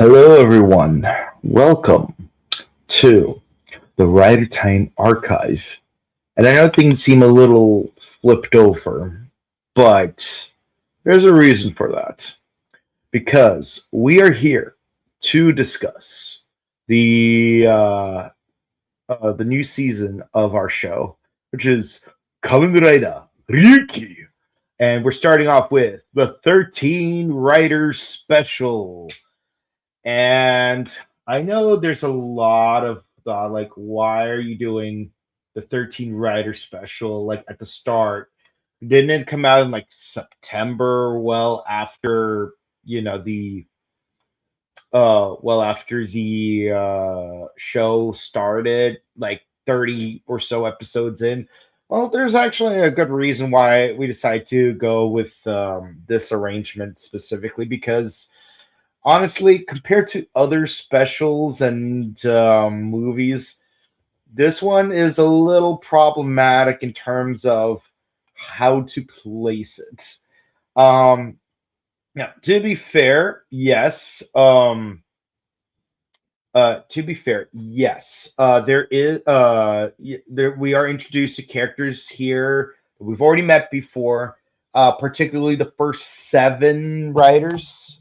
Hello, everyone. Welcome to the Rider Time Archive. And I know things seem a little flipped over, but there's a reason for that. Because we are here to discuss the new season of our show, which is Kamen Rider Ryuki. And we're starting off with the 13 Riders Special. And I know there's a lot of thought, like, why are you doing the 13 Rider special like at the start? Didn't it come out in like September? Well, after the show started, like 30 or so episodes in. Well, there's actually a good reason why we decided to go with this arrangement specifically because honestly, compared to other specials and movies, this one is a little problematic in terms of how to place it. Now, to be fair, yes. To be fair, yes. There is there we are introduced to characters here that we've already met before. Particularly the first seven writers.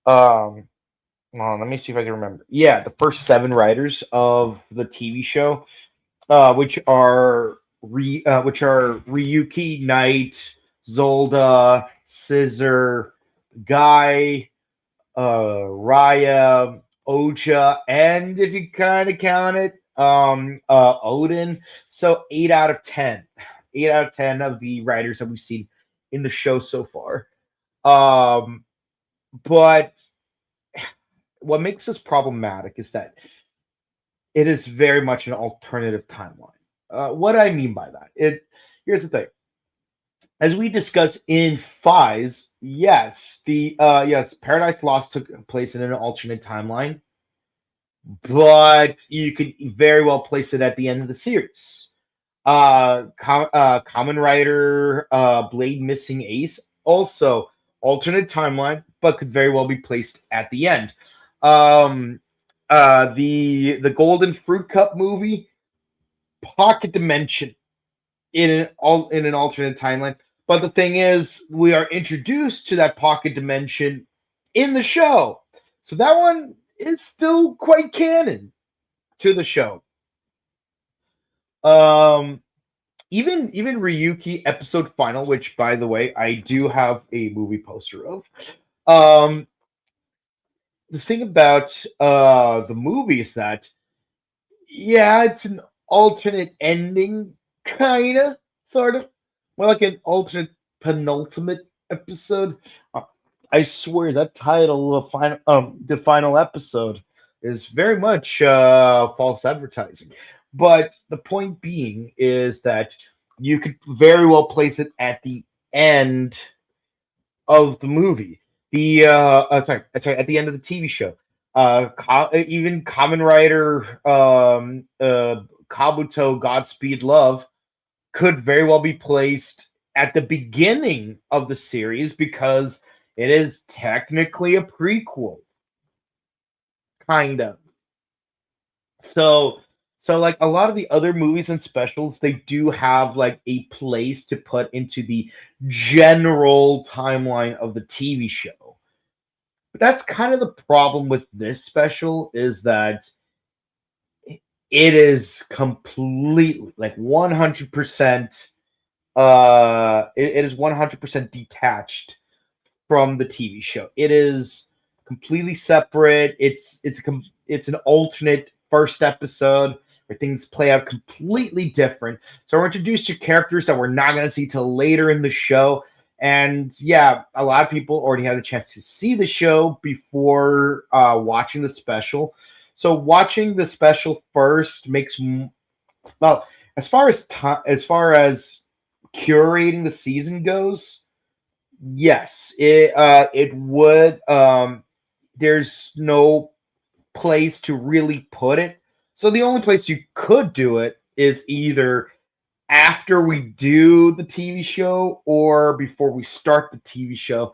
Um, Well, let me see if I can remember. Yeah, the first seven writers of the TV show, which are Ryuki, Knight, Zolda, Scissor, Guy, Raya, Oja, and if you kind of count it, Odin. So 8 out of 10, 8 out of 10 of the writers that we've seen in the show so far. But what makes this problematic is that it is very much an alternative timeline. What I mean by that, here's the thing. As we discussed in Fies, yes, Paradise Lost took place in an alternate timeline, but you could very well place it at the end of the series. Kamen Rider, Blade Missing Ace, also alternate timeline, but could very well be placed at the end. The Golden Fruit Cup movie, pocket dimension in an alternate timeline. But the thing is, we are introduced to that pocket dimension in the show, so that one is still quite canon to the show. Even Ryuki episode final, which by the way I do have a movie poster of. The thing about the movie is that, yeah, it's an alternate ending, kind of, sort of, more like an alternate penultimate episode. I swear that title of the final episode is very much false advertising. But the point being is that you could very well place it at the end of the movie. Sorry, at the end of the TV show. Even Kamen Rider, Kabuto, Godspeed Love could very well be placed at the beginning of the series because it is technically a prequel, kind of. So like a lot of the other movies and specials, they do have like a place to put into the general timeline of the TV show. But that's kind of the problem with this special is that it is completely like 100% it is 100% detached from the TV show. It is completely separate. It's an alternate first episode where things play out completely different. So we're introduced to characters that we're not going to see till later in the show. And yeah, a lot of people already had a chance to see the show before watching the special. So watching the special first makes well, as far as curating the season goes, yes, it would. There's no place to really put it. So the only place you could do it is either after we do the TV show or before we start the TV show.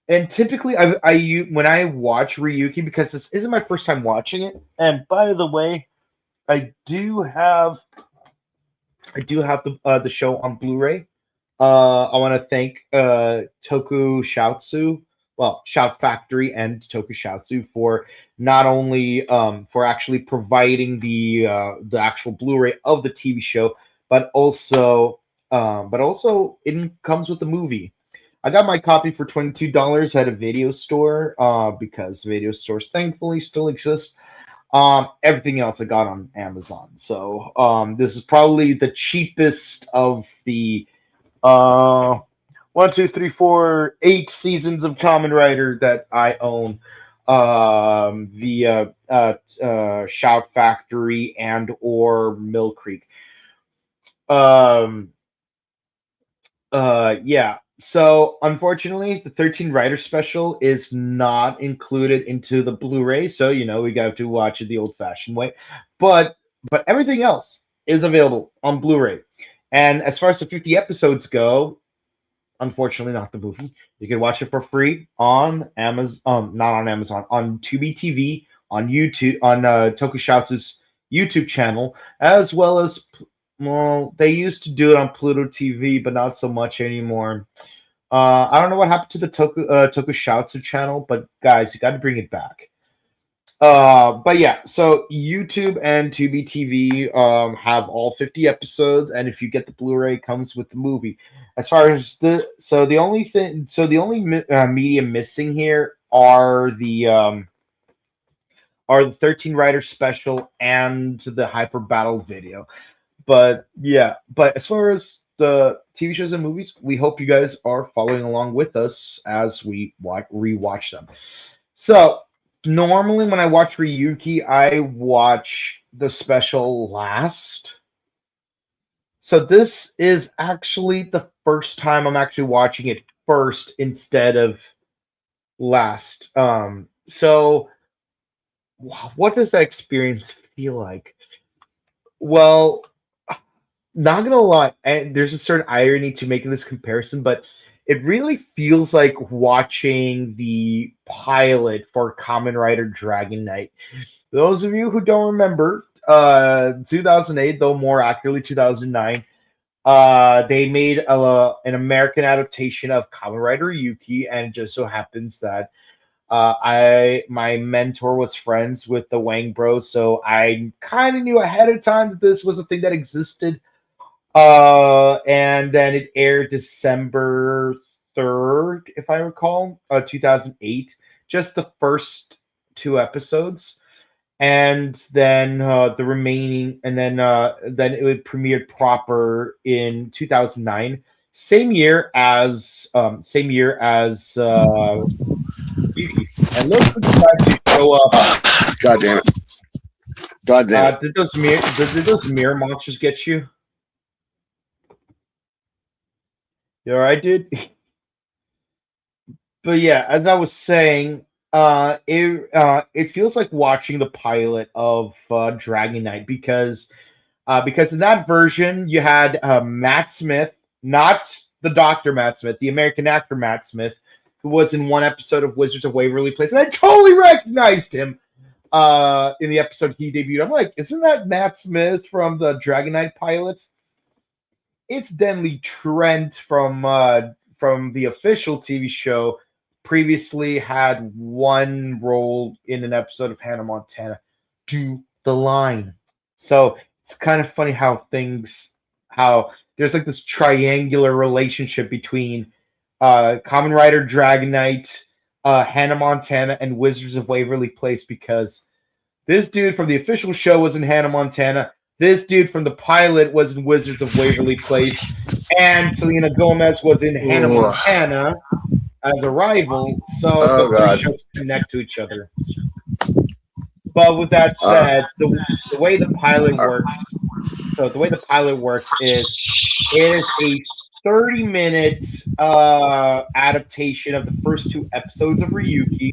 And typically, when I watch Ryuki, because this isn't my first time watching it. And by the way, I do have the show on Blu-ray. I want to thank Shout Factory and Tokushoutsu for not only for actually providing the actual Blu-ray of the TV show, but also it comes with the movie. I got my copy for $22 at a video store because video stores thankfully still exist. Everything else I got on Amazon. So this is probably the cheapest of the uh, 8 seasons of Kamen Rider that I own via Shout Factory and or Mill Creek. Um, yeah. So unfortunately, the 13 Rider special is not included into the Blu-ray. So we got to watch it the old-fashioned way. But everything else is available on Blu-ray. And as far as the 50 episodes go, unfortunately, not the movie. You can watch it for free on Amazon, not on Amazon, on Tubi TV, on YouTube, on Tokushoutsu's YouTube channel, as well as they used to do it on Pluto TV, but not so much anymore. I don't know what happened to the Tokushoutsu channel, but guys, you got to bring it back. But yeah, so YouTube and Tubi TV have all 50 episodes, and if you get the Blu-ray, it comes with the movie. As far as the only media missing here are the 13 Rider special and the Hyper Battle video. But yeah, but as far as the TV shows and movies, we hope you guys are following along with us as we rewatch them. So normally when I watch Ryuki, I watch the special last. So this is actually the first time I'm actually watching it first instead of last. So what does that experience feel like? Well, not gonna lie, and there's a certain irony to making this comparison, but it really feels like watching the pilot for Kamen Rider Dragon Knight. Those of you who don't remember, 2008, though more accurately 2009, they made an American adaptation of Kamen Rider Ryuki, and it just so happens that my mentor was friends with the Wang Bros, so I kind of knew ahead of time that this was a thing that existed. And then it aired December 3rd, if I recall, 2008. Just the first 2 episodes, and then the remaining, and then it would premiered proper in 2009, same year as Yuki. And look who decided to show up. God damn it! God damn it! Did those mirror monsters get you? You all right, dude? But yeah, as I was saying, it feels like watching the pilot of Dragon Knight because in that version you had Matt Smith, not the Dr. Matt Smith, the American actor Matt Smith, who was in one episode of Wizards of Waverly Place, and I totally recognized him in the episode he debuted. I'm like, isn't that Matt Smith from the Dragon Knight pilot? It's Denley Trent from the official TV show. Previously had one role in an episode of Hannah Montana. Do the line. So it's kind of funny how there's like this triangular relationship between Kamen Rider Dragon Knight, Hannah Montana, and Wizards of Waverly Place, because this dude from the official show was in Hannah Montana. This dude from the pilot was in Wizards of Waverly Place, and Selena Gomez was in Hannah Montana as a rival. So the three shows connect to each other. But with that said, the way the pilot works, is it is a 30-minute adaptation of the first 2 episodes of Ryuki,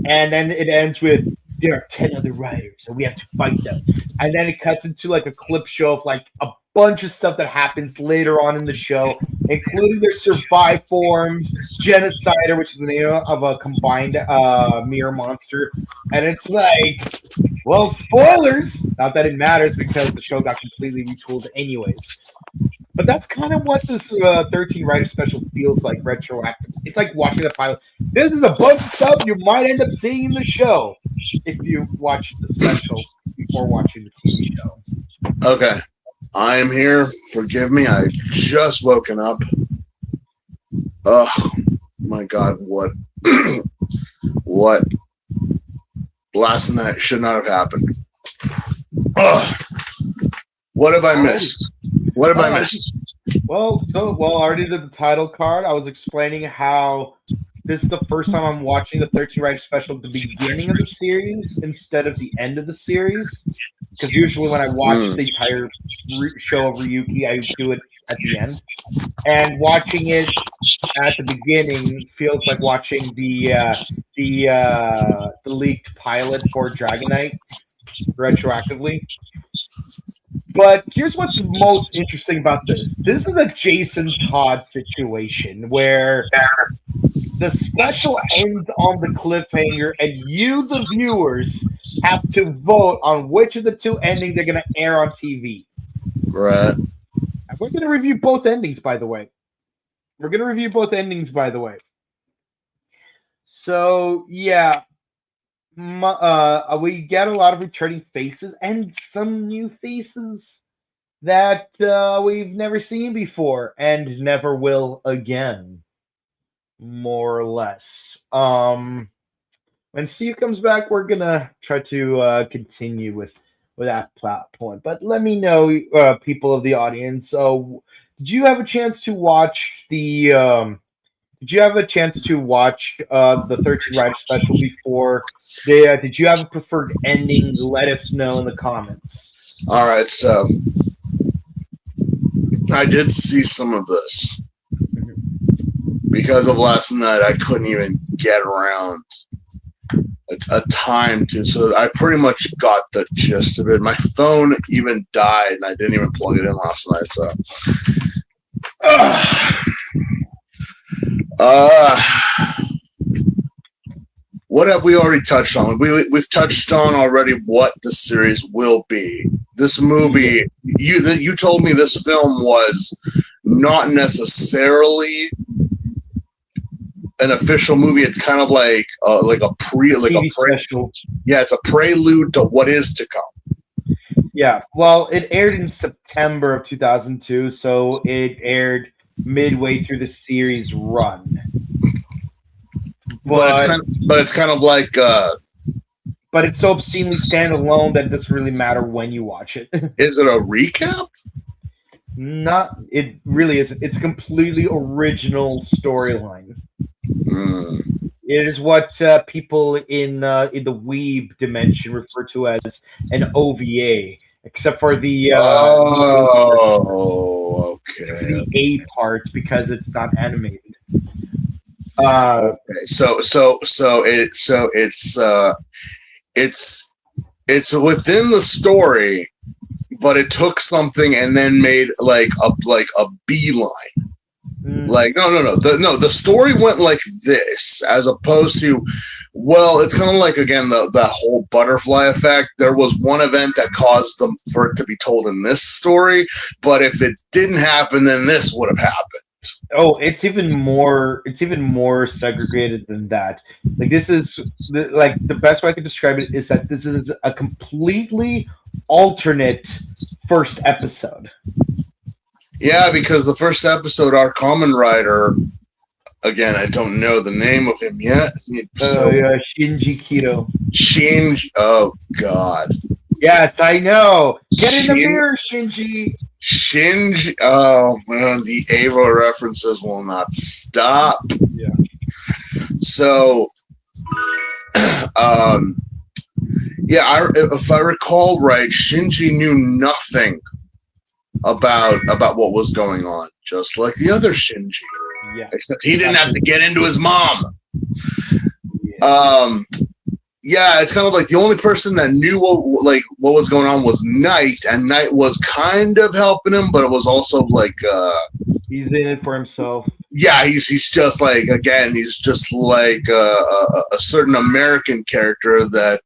and then it ends with there are 10 other riders and we have to fight them, and then it cuts into like a clip show of like a bunch of stuff that happens later on in the show, including their survive forms, Genocider, which is the name of a combined mirror monster. And it's like, well, spoilers! Not that it matters because the show got completely retooled anyways. But that's kind of what this 13 Rider special feels like retroactive. It's like watching the pilot. This is a bunch of stuff you might end up seeing in the show if you watch the special before watching the TV show. Okay. I am here. Forgive me. I just woken up. Oh, my God. What? What? Last night should not have happened. Ugh. What have I missed? What have I missed? Well, already did the title card. I was explaining how this is the first time I'm watching the 13 Rider special at the beginning of the series instead of the end of the series. Because usually when I watch the entire show of Ryuki, I do it at the end. And watching it at the beginning feels like watching the leaked pilot for Dragon Knight retroactively. But here's what's most interesting about this. This is a Jason Todd situation where the special ends on the cliffhanger and you, the viewers, have to vote on which of the two endings they're going to air on TV. Right. We're going to review both endings, by the way. So, yeah. We get a lot of returning faces and some new faces that we've never seen before and never will again, more or less. When Steve comes back, we're gonna try to continue with that plot point. But let me know, people of the audience. So, did you have a chance to watch the? Did you have a chance to watch the 13 Rider special before? Did you have a preferred ending? Let us know in the comments. All right, so I did see some of this. Because of last night, I couldn't even get around a time to, so I pretty much got the gist of it. My phone even died, and I didn't even plug it in last night, so. What have we already touched on? We've touched on already what the series will be. This movie, you told me this film was not necessarily an official movie. It's kind of like a special. Yeah, it's a prelude to what is to come. Yeah, well, it aired in September of 2002, so it aired midway through the series run. But it's kind of like but it's so obscenely standalone that it doesn't really matter when you watch it. Is it a recap? Not, it really isn't. It's a completely original storyline. It is what people in the weeb dimension refer to as an OVA, except for the the A part because it's not animated. Okay, so it's within the story, but it took something and then made like a beeline. Like no. The story went like this, as opposed to, well, it's kind of like, again, the whole butterfly effect. There was one event that caused them for it to be told in this story, but if it didn't happen, then this would have happened. Oh, it's even more segregated than that. Like, this is the best way I could describe it is that this is a completely alternate first episode. Yeah, because the first episode, our Kamen Rider, again, I don't know the name of him yet. Shinji Kito. Shinji, oh God. Yes, I know. Get in the mirror, Shinji. Shinji, oh man, the Ava references will not stop. Yeah. So, if I recall right, Shinji knew nothing about what was going on, just like the other Shinji. Yeah. Except he didn't have to get into his mom. Yeah. yeah, it's kind of like the only person that knew what was going on was Knight, and Knight was kind of helping him, but it was also like he's in it for himself. Yeah, he's just like, again, he's just like a certain American character that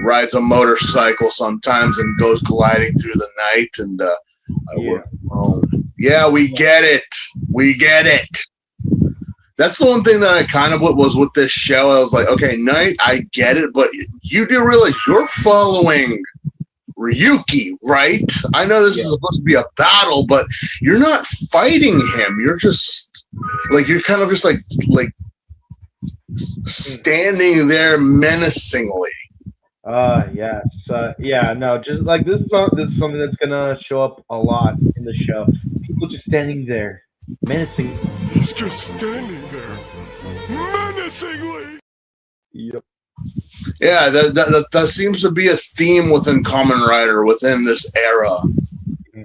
rides a motorcycle sometimes and goes gliding through the night, and I work alone. Yeah, we get it. We get it. That's the one thing that I kind of was with this show. I was like, okay, Knight, I get it, but you do realize you're following Ryuki, right? I know this is supposed to be a battle, but you're not fighting him. You're just like, you're kind of just like standing there menacingly. Yes. No, just like this is something that's gonna show up a lot in the show. People just standing there menacing. He's just standing there menacingly. Yep. Yeah, that seems to be a theme within Kamen Rider within this era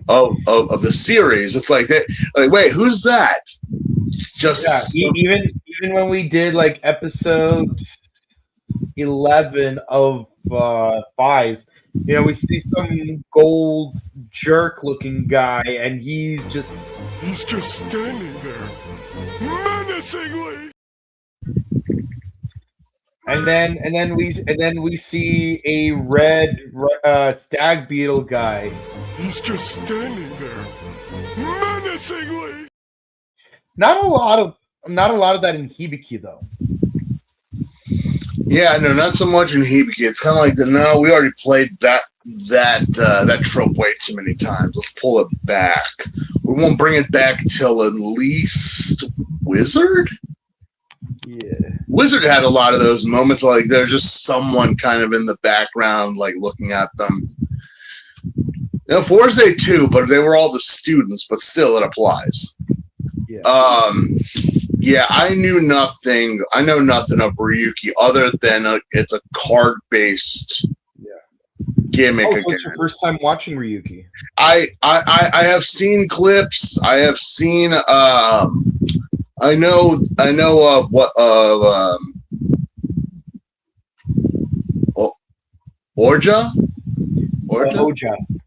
of the series. It's like wait, who's that? Just even when we did like episode 11 of Fives, we see some gold jerk looking guy, and he's just standing there menacingly. And then we see a red stag beetle guy. He's just standing there menacingly. Not a lot of that in Hibiki though. Yeah, no, not so much in Hibiki. It's kind of like we already played that trope way too many times. Let's pull it back. We won't bring it back till at least Wizard. Yeah, Wizard had a lot of those moments, like there's just someone kind of in the background, like looking at them. Forze too, but they were all the students, but still it applies. Yeah. I know nothing of Ryuki other than it's a card-based gimmick. Oh, so it's your first time watching Ryuki? I have seen clips. I have seen. I know of what Oja.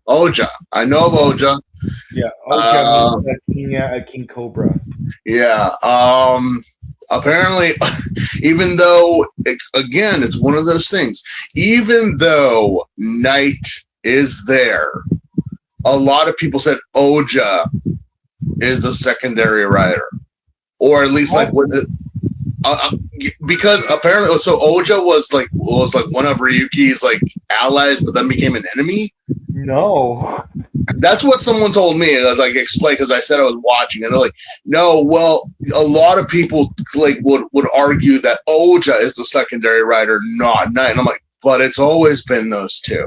Oja. I know of Oja. Yeah, Oja, King Cobra. Yeah. Apparently, even though it's one of those things. Even though Knight is there, a lot of people said Oja is the secondary rider. Or at least because apparently, so Oja was like one of Ryuki's like allies, but then became an enemy. No, that's what someone told me. And I was like, explain, because I said I was watching, and they're like, no, well, a lot of people like would argue that Oja is the secondary rider, not Knight. And I'm like, but it's always been those two.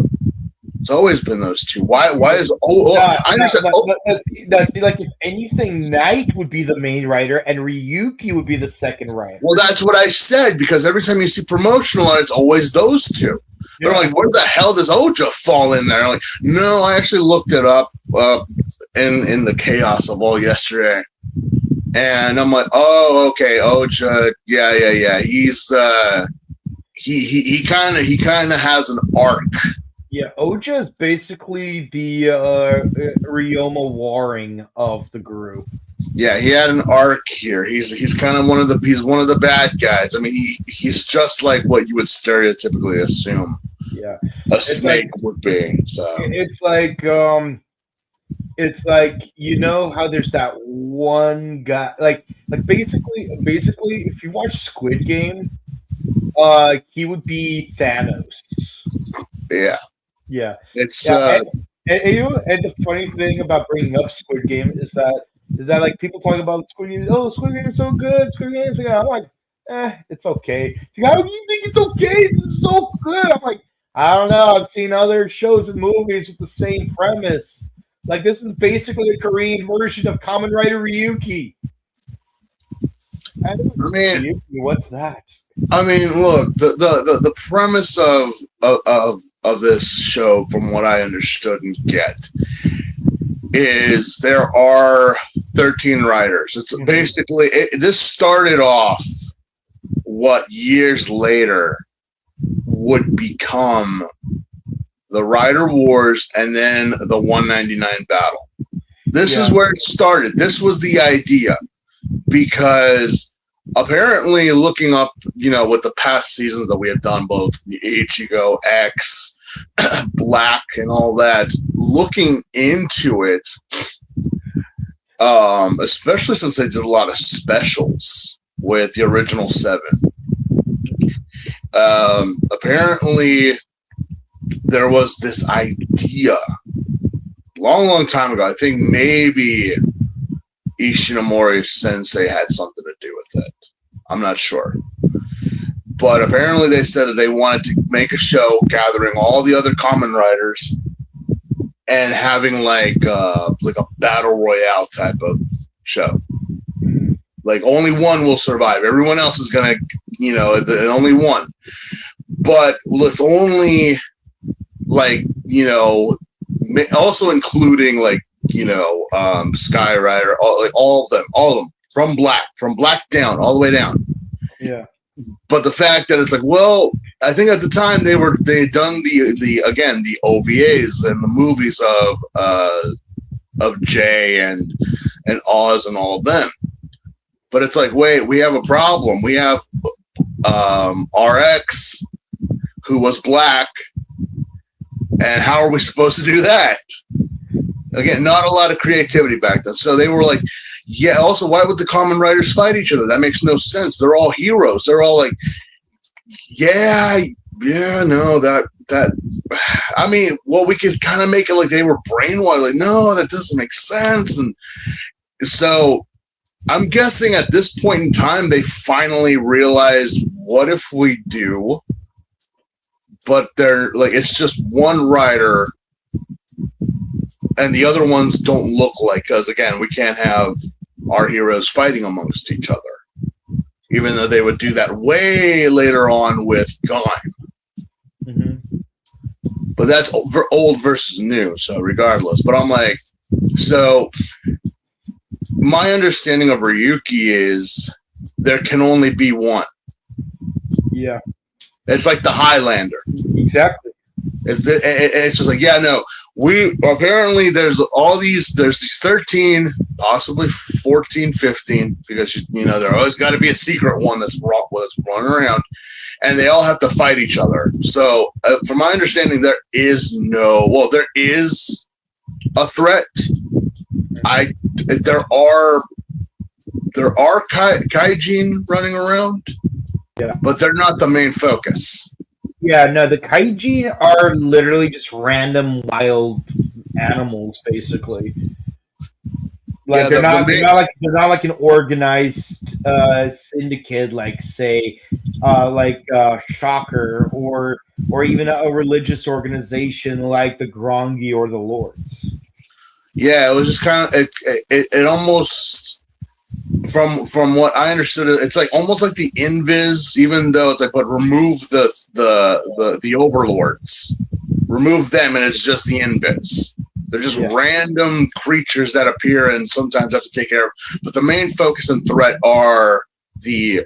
It's always been those two. Why is see, like if anything, Knight would be the main writer and Ryuki would be the second writer. Well, that's what I said, because every time you see promotional, it's always those two. Yeah. They're like, where the hell does Oja fall in there? I'm like, no, I actually looked it up in the chaos of all yesterday, and I'm like, oh, okay, Oja, yeah. He's he kind of has an arc. Yeah, Oja is basically the Ryoma Waring of the group. Yeah, he had an arc here. He's kind of one of the bad guys. I mean, he's just like what you would stereotypically assume. Yeah, a snake would be. So it's like how there's that one guy like basically if you watch Squid Game, he would be Thanos. Yeah. Yeah, it's and the funny thing about bringing up Squid Game is that like people talk about Squid Game. Oh, Squid Game is so good. Squid Game is like, I'm like, it's okay. Like, how do you think it's okay? This is so good. I'm like, I don't know. I've seen other shows and movies with the same premise. Like this is basically a Korean version of Kamen Rider Ryuki. I mean, Ryuki, what's that? I mean, look, the premise of this show, from what I understood and get, is there are 13 riders. It's basically this started off years later would become the Rider Wars and then the 199 battle. This is where it started. This was the idea, because apparently looking up, with the past seasons that we have done, both Ichigo, X, Black, and all that, looking into it, especially since they did a lot of specials with the original 7. Apparently there was this idea long time ago. I think maybe Ishinomori Sensei had something to do with it. I'm not sure. But apparently they said that they wanted to make a show gathering all the other Kamen Riders and having like a battle royale type of show. Like only one will survive. Everyone else is gonna, only one. But with only also including Sky Rider, all of them from black down, all the way down. Yeah. But the fact that it's I think at the time they had done the OVAs and the movies of Jay and Oz and all of them. But it's wait, we have a problem. We have RX, who was black, and how are we supposed to do that? Again, not a lot of creativity back then. So they were also, why would the Kamen Riders fight each other? That makes no sense. They're all heroes. They're all no, we could kind of make it they were brainwashed. No, that doesn't make sense. And so I'm guessing at this point in time, they finally realized, what if we do? But they're it's just one rider, and the other ones don't look because again, we can't have our heroes fighting amongst each other, even though they would do that way later on with Gone. Mm-hmm. But that's old versus new, so regardless. But I'm so my understanding of Ryuki is there can only be one. Yeah. It's like the Highlander. Exactly. It's just we apparently there's these 13, possibly 14, 15, because there always got to be a secret one that's running around, and they all have to fight each other. So from my understanding, there is a threat. There are kaijin running around. Yeah. But they're not the main focus. Yeah, no, the kaijin are literally just random wild animals, basically. They're not like an organized syndicate, say Shocker, or even a religious organization like the Grongi or the Lords. Yeah, it was just kind of it almost. From what I understood, it's almost like the Invis, even though it's but remove the overlords, remove them, and it's just the Invis. They're just random creatures that appear and sometimes have to take care of. But the main focus and threat are the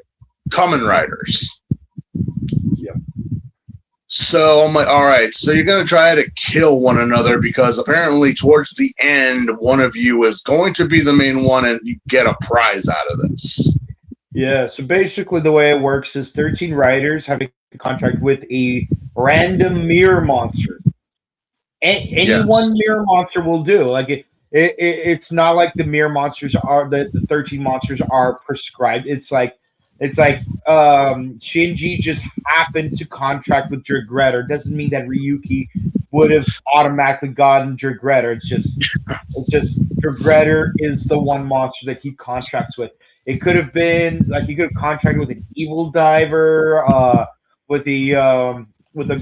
Kamen Riders. Yeah. So I'm all right, so you're going to try to kill one another because apparently towards the end, one of you is going to be the main one and you get a prize out of this. Yeah, so basically the way it works is 13 riders have a contract with a random mirror monster. Any one mirror monster will do. It's not like the mirror monsters are, the 13 monsters are prescribed. It's like Shinji just happened to contract with Dragretter. Doesn't mean that Ryuki would have automatically gotten Dragretter. It's just Dragretter is the one monster that he contracts with. It could have been he could have contracted with an Evil Diver, with a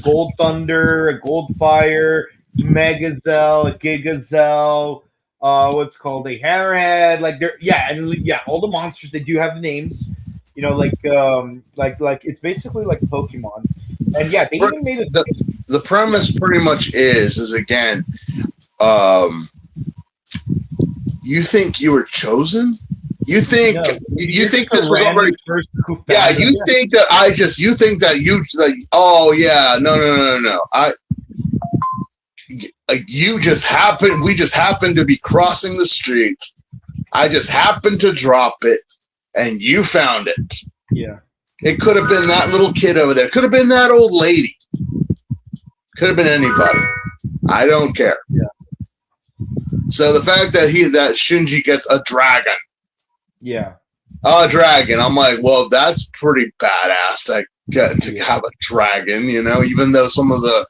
Gold Thunder, a Gold Fire, Megazell, a Gigazell, what's called a Hammerhead. All the monsters, they do have the names. It's basically like Pokemon. And they even made it. The premise pretty much is again, you think you were chosen? You think No, you you're think just this a was random already? person who Yeah, found you it. think that you think that you like? Oh yeah, no. You just happened. We just happened to be crossing the street. I just happened to drop it, and you found it. Yeah. It could have been that little kid over there. Could have been that old lady. Could have been anybody. I don't care. Yeah. So the fact that Shinji gets a dragon. Yeah. A dragon. I'm like, well, that's pretty badass to have a dragon, even though some of the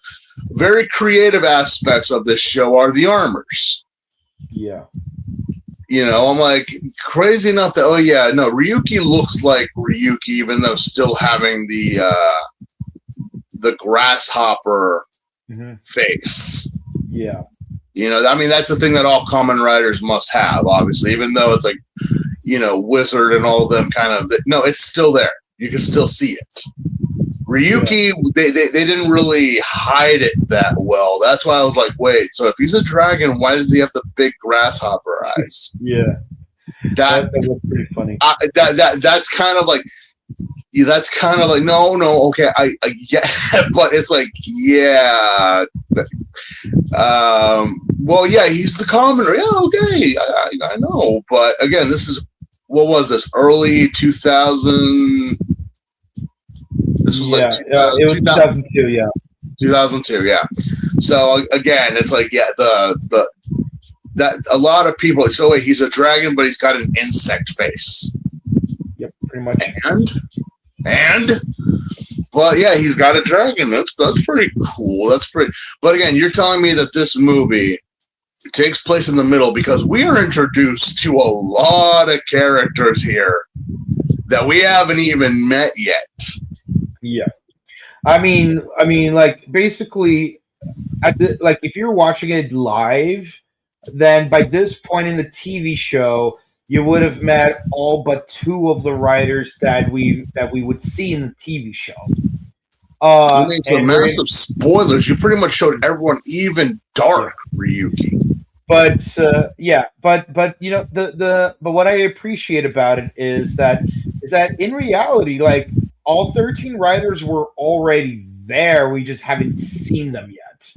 very creative aspects of this show are the armors. Yeah. I'm like, crazy enough that, Ryuki looks like Ryuki, even though still having the grasshopper face. Yeah. That's the thing that all Kamen Riders must have, obviously, even though it's like, Wizard and all of them kind of, no, it's still there. You can still see it. Ryuki, they didn't really hide it that well. That's why I was like, wait, so if he's a dragon, why does he have the big grasshopper eyes? Yeah. That was pretty funny. That's kind of like, no, okay, I get, but it's like, yeah, well, yeah, he's the commoner. Yeah, okay, I know, but again, this is, what was this, early 2000? This was like it was 2002, yeah. 2002, yeah. So again, it's like, yeah, that a lot of people. So wait, he's a dragon, but he's got an insect face. Yep, pretty much. And, but yeah, he's got a dragon. That's pretty cool. That's pretty. But again, you're telling me that this movie takes place in the middle, because we are introduced to a lot of characters here that we haven't even met yet. Yeah, I mean, like, basically, if you're watching it live, then by this point in the TV show, you would have met all but two of the writers that we would see in the TV show. For massive spoilers, you pretty much showed everyone, even Dark Ryuki. But but what I appreciate about it is that in reality, like, all 13 writers were already there. We just haven't seen them yet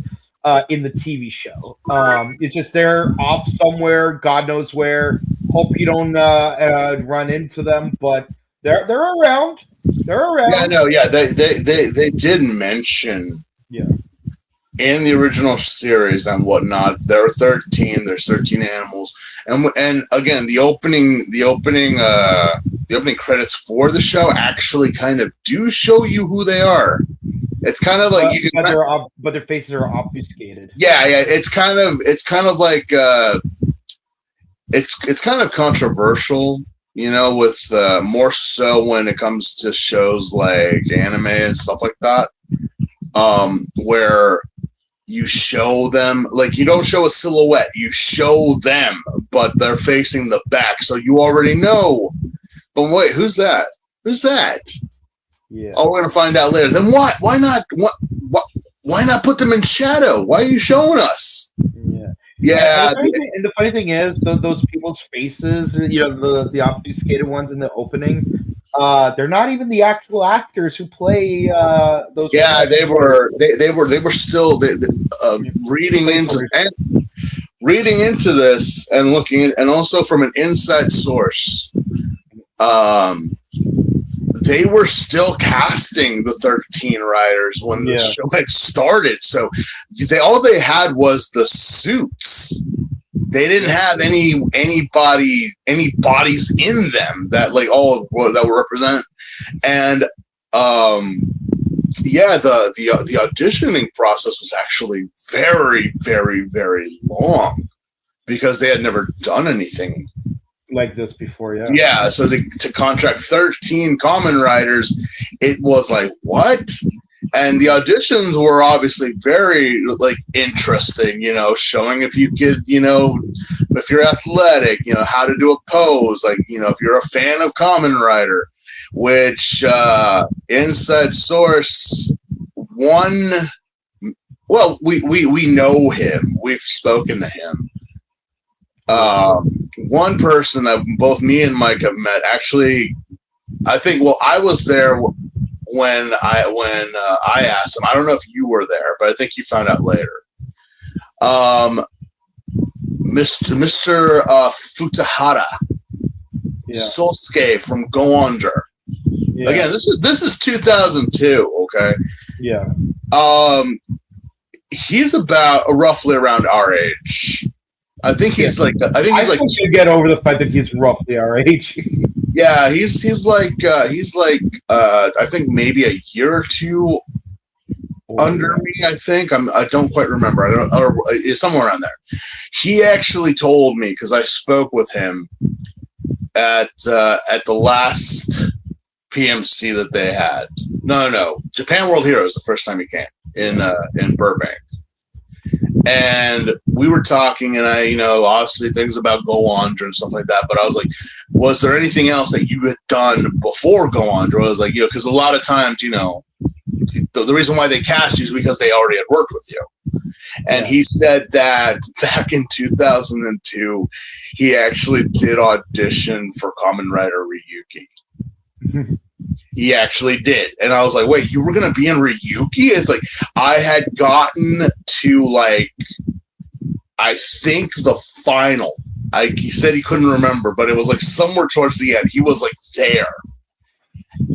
in the TV show. It's just they're off somewhere, God knows where. Hope you don't run into them, but they're around. They're around. Yeah, no, yeah, they did mention. Yeah. In the original series and whatnot, there are 13. There's 13 animals, and again, the opening credits for the show actually kind of do show you who they are. It's kind of like but their faces are obfuscated. Yeah. It's kind of like it's kind of controversial, with more so when it comes to shows like anime and stuff like that, where you show them, like, you don't show a silhouette, you show them, but they're facing the back, so you already know. But wait, who's that? Yeah. Oh, we're gonna find out later. Then what? Why not? Why not put them in shadow? Why are you showing us? Yeah. Yeah. And the funny thing is, those people's faces, the obfuscated ones in the opening, they're not even the actual actors who play those. Yeah, they were still reading into this and looking at, and also from an inside source, they were still casting the 13 writers when the show had started. So all they had was the suits. They didn't have any bodies in them that, like, all that were represented. And the auditioning process was actually very, very, very long, because they had never done anything like this before. Yeah, so to contract 13 Kamen Riders, it was like, what? And the auditions were obviously very, like, interesting, showing if you could, if you're athletic, how to do a pose, like, if you're a fan of Kamen Rider, which inside source one, well, we know him. We've spoken to him. one person that both me and Mike have met. Actually, I think. Well, I was there when I asked him. I don't know if you were there, but I think you found out later. Mr. Futahara, Sosuke from Go Under. Yeah. Again, this is 2002. Okay. Yeah. He's about roughly around our age. I think he's like. I think you get over the fact that he's roughly our age. Yeah, he's like I think maybe a year or two under me. I think I don't quite remember. I don't, or somewhere around there. He actually told me, because I spoke with him at the last PMC that they had. No, Japan World Heroes, the first time he came in Burbank. And we were talking, and I, obviously things about Go Under and stuff like that. But I was like, was there anything else that you had done before Go Under? I was like, because a lot of times, the reason why they cast you is because they already had worked with you. And he said that back in 2002, he actually did audition for Kamen Rider Ryuki. He actually did. And I was like, wait, you were going to be in Ryuki? It's like, I had gotten to, I think the final. He said he couldn't remember, but it was somewhere towards the end. He was there.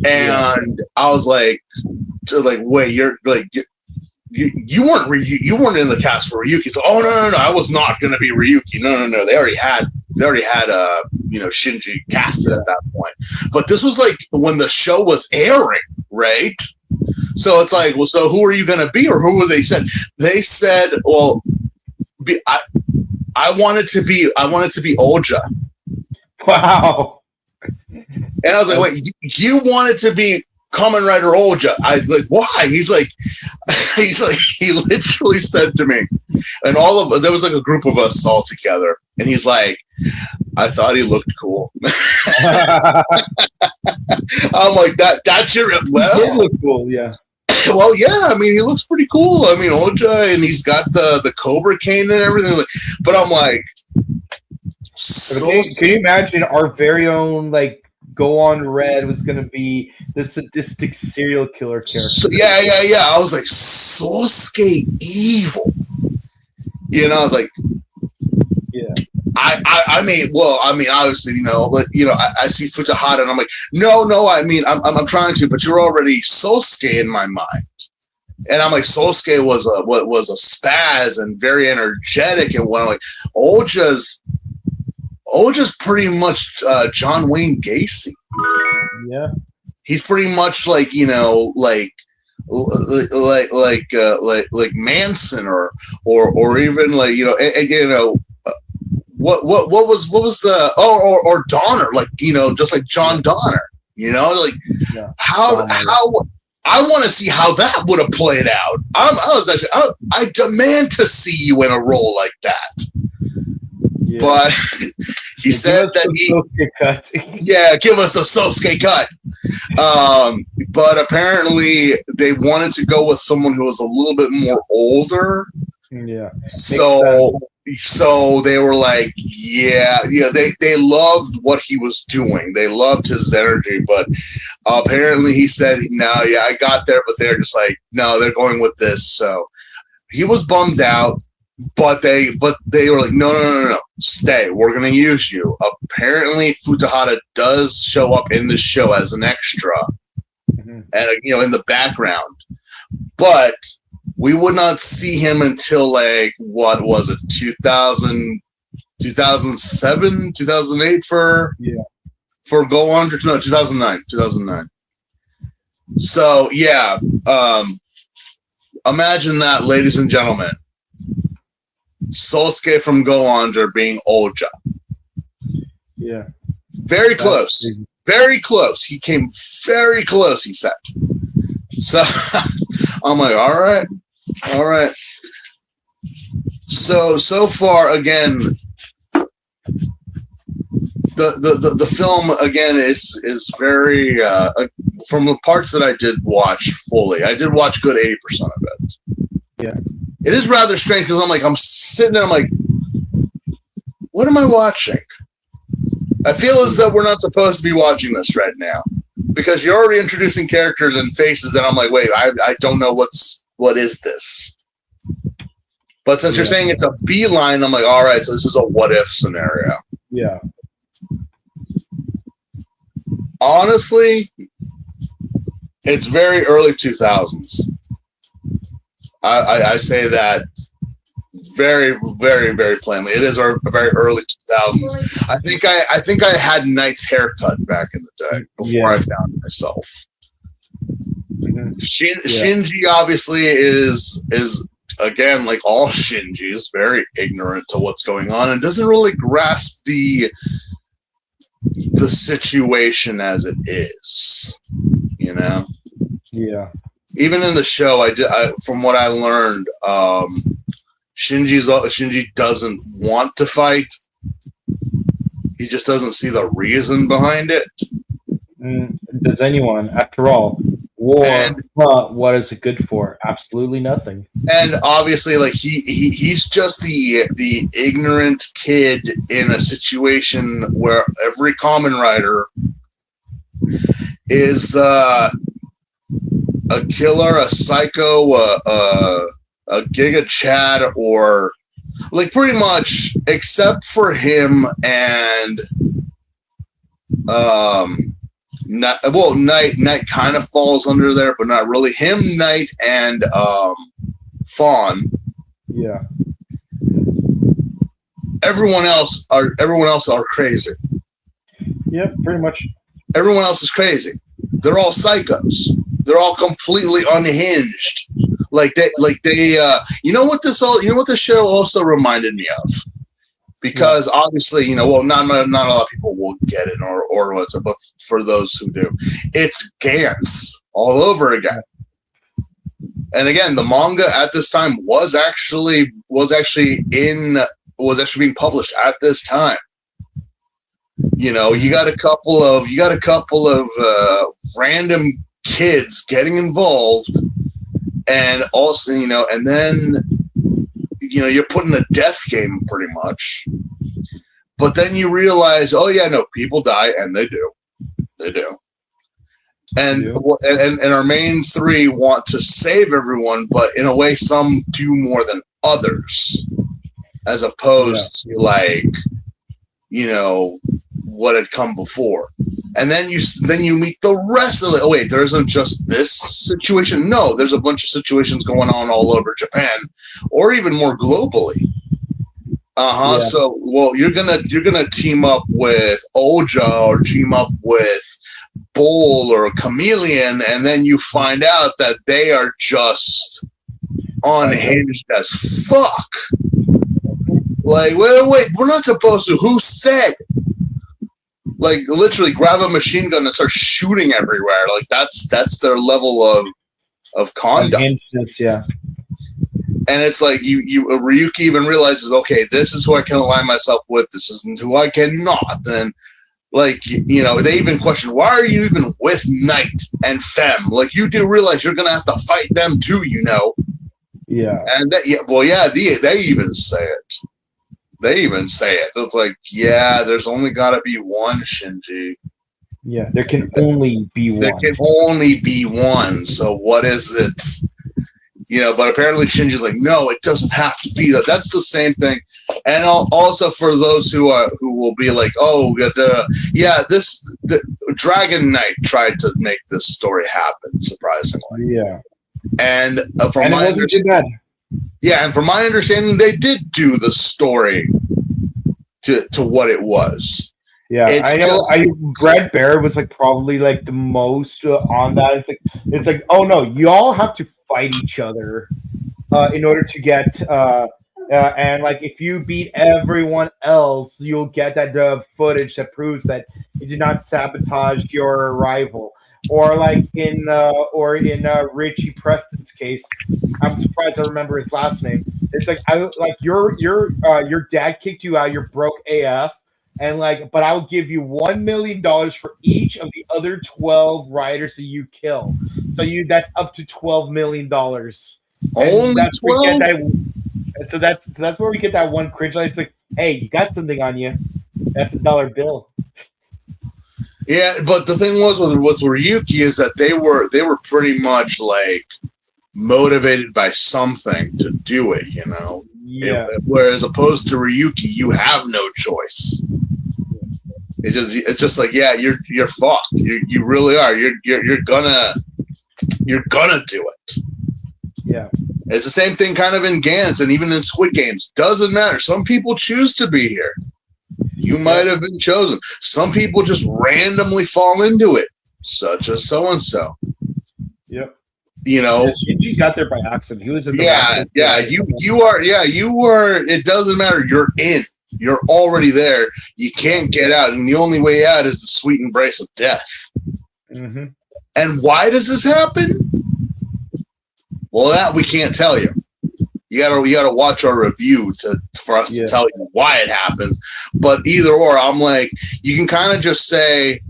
And I was like, wait, you weren't in the cast for Ryuki. So, oh no, I was not going to be Ryuki. No. They already had Shinji casted at that point. But this was when the show was airing, right? So it's well, so who are you going to be, or who were they said? They said, well, I wanted to be Oja. Wow. And I was like, wait, you wanted to be Kamen Rider Oja? I why? He's like, he literally said to me, and there was a group of us all together, and he's like, I thought he looked cool. I'm like, that's your, well, he did look cool, yeah. Well, yeah, I mean, he looks pretty cool. I mean, Oja, and he's got the Cobra cane and everything. But I'm like, can you imagine our very own Go On Red was going to be the sadistic serial killer character? Yeah. I was like, Sosuke evil. I was like, yeah. I mean, obviously, I see Futahara, and I'm like, no. I mean, I'm trying to, but you're already Sosuke in my mind, and I'm like, Sosuke was a spaz and very energetic, and when I'm like, Oja's pretty much John Wayne Gacy. Yeah, he's pretty much like Manson or even what was the or Donner, just like John Donner, how I want to see how that would have played out. I demand to see you in a role like that. Yeah. But he said that give us the Sosuke cut. But apparently they wanted to go with someone who was a little bit more older. Yeah. So they were like, they loved what he was doing. They loved his energy, but apparently he said, no, I got there, but they're just like, no, they're going with this. So he was bummed out, but they were like, no, stay. We're going to use you. Apparently Futahara does show up in the show as an extra, and in the background, but we would not see him until what was it, 2000, 2007, 2008 for Go Under? No, 2009. So yeah, imagine that, ladies and gentlemen. Sosuke from Go Under being Oja. Yeah, very close. Very close. He came very close, he said. So I'm like, all right. So far, again, the film again is very from the parts that I did watch fully. I did watch good 80% of it. Yeah, it is rather strange because I'm sitting there, I'm like, what am I watching? I feel as though we're not supposed to be watching this right now because you're already introducing characters and faces, and I'm like, wait, I don't know what is this? But since you're saying it's a beeline, I'm like, all right, so this is a what if scenario. Yeah. Honestly, it's very early 2000s. I say that very, very, very plainly. It is our very early 2000s. I think I had Knight's haircut back in the day before I found it myself. Mm-hmm. Shinji obviously is again, like all Shinjis, very ignorant to what's going on and doesn't really grasp the situation as it is, you know. Yeah. Even in the show, from what I learned, Shinji doesn't want to fight. He just doesn't see the reason behind it. Does anyone? After all, war. What is it good for? Absolutely nothing. And obviously, like he's just the ignorant kid in a situation where every Kamen Rider is a killer, a psycho, a Giga Chad, or like pretty much except for him and Knight kind of falls under there, but not really. Him, Knight, and Fawn. Yeah. Everyone else are crazy. Yep, pretty much. Everyone else is crazy. They're all psychos. They're all completely unhinged. Like they you know what this show also reminded me of? Because obviously, not a lot of people will get it or what's it, but for those who do, it's Gantz all over again. And again, the manga at this time was actually being published at this time. You got a couple of random kids getting involved, and also, and then you're put in a death game pretty much. But then you realize, oh yeah, no, people die, and they do. And our main three want to save everyone, but in a way, some do more than others, as opposed to what had come before. And then you meet the rest of it. Oh wait, there isn't just this situation. No, there's a bunch of situations going on all over Japan, or even more globally. Yeah. So, well, you're gonna team up with Oja or team up with Bull or Chameleon, and then you find out that they are just unhinged as fuck. Like, wait, we're not supposed to. Who said? Like, literally grab a machine gun and start shooting everywhere. Like, that's their level of conduct. Yeah. And it's like Ryuki even realizes, okay, this is who I can align myself with. This isn't who I cannot. And like, they even question, why are you even with Knight and Femme? Like, you do realize you're gonna have to fight them too, Yeah. And they even say it. It's like, yeah, there's only got to be one Shinji. Yeah, there can only be one. There can only be one. So what is it? But apparently Shinji's like, no, it doesn't have to be that. That's the same thing. And also for those who will be like, oh, the Dragon Knight tried to make this story happen, surprisingly. Yeah. And from my understanding. Yeah, and from my understanding, they did do the story to what it was. Yeah, I know. Brad Bear was like probably like the most on that. It's like, oh no, you all have to fight each other in order to get and like if you beat everyone else, you'll get that footage that proves that you did not sabotage your rival. Or like in Richie Preston's case, I'm surprised I remember his last name. It's like your dad kicked you out, you're broke AF, and but I'll give you $1 million for each of the other 12 riders that you kill. So that's up to $12 million. Only that's where we get that. So that's where we get that one cringe. It's like, hey, you got something on you. That's a dollar bill. Yeah, but the thing was with Ryuki is that they were pretty much like motivated by something to do it, you know. Yeah. Whereas opposed to Ryuki, you have no choice. It's just like, yeah, you're fucked. You really are. You're gonna do it. Yeah. It's the same thing kind of in Gantz and even in Squid Games. Doesn't matter. Some people choose to be here. You might have been chosen. Some people just randomly fall into it, such as so-and-so. Yep. You know, Shinji got there by accident. He was in the you are. It doesn't matter. You're in. You're already there. You can't get out, and the only way out is the sweet embrace of death. Mm-hmm. And why does this happen? Well, that we can't tell you. You gotta watch our review for us to tell you why it happens. But either or, I'm like, you can kind of just say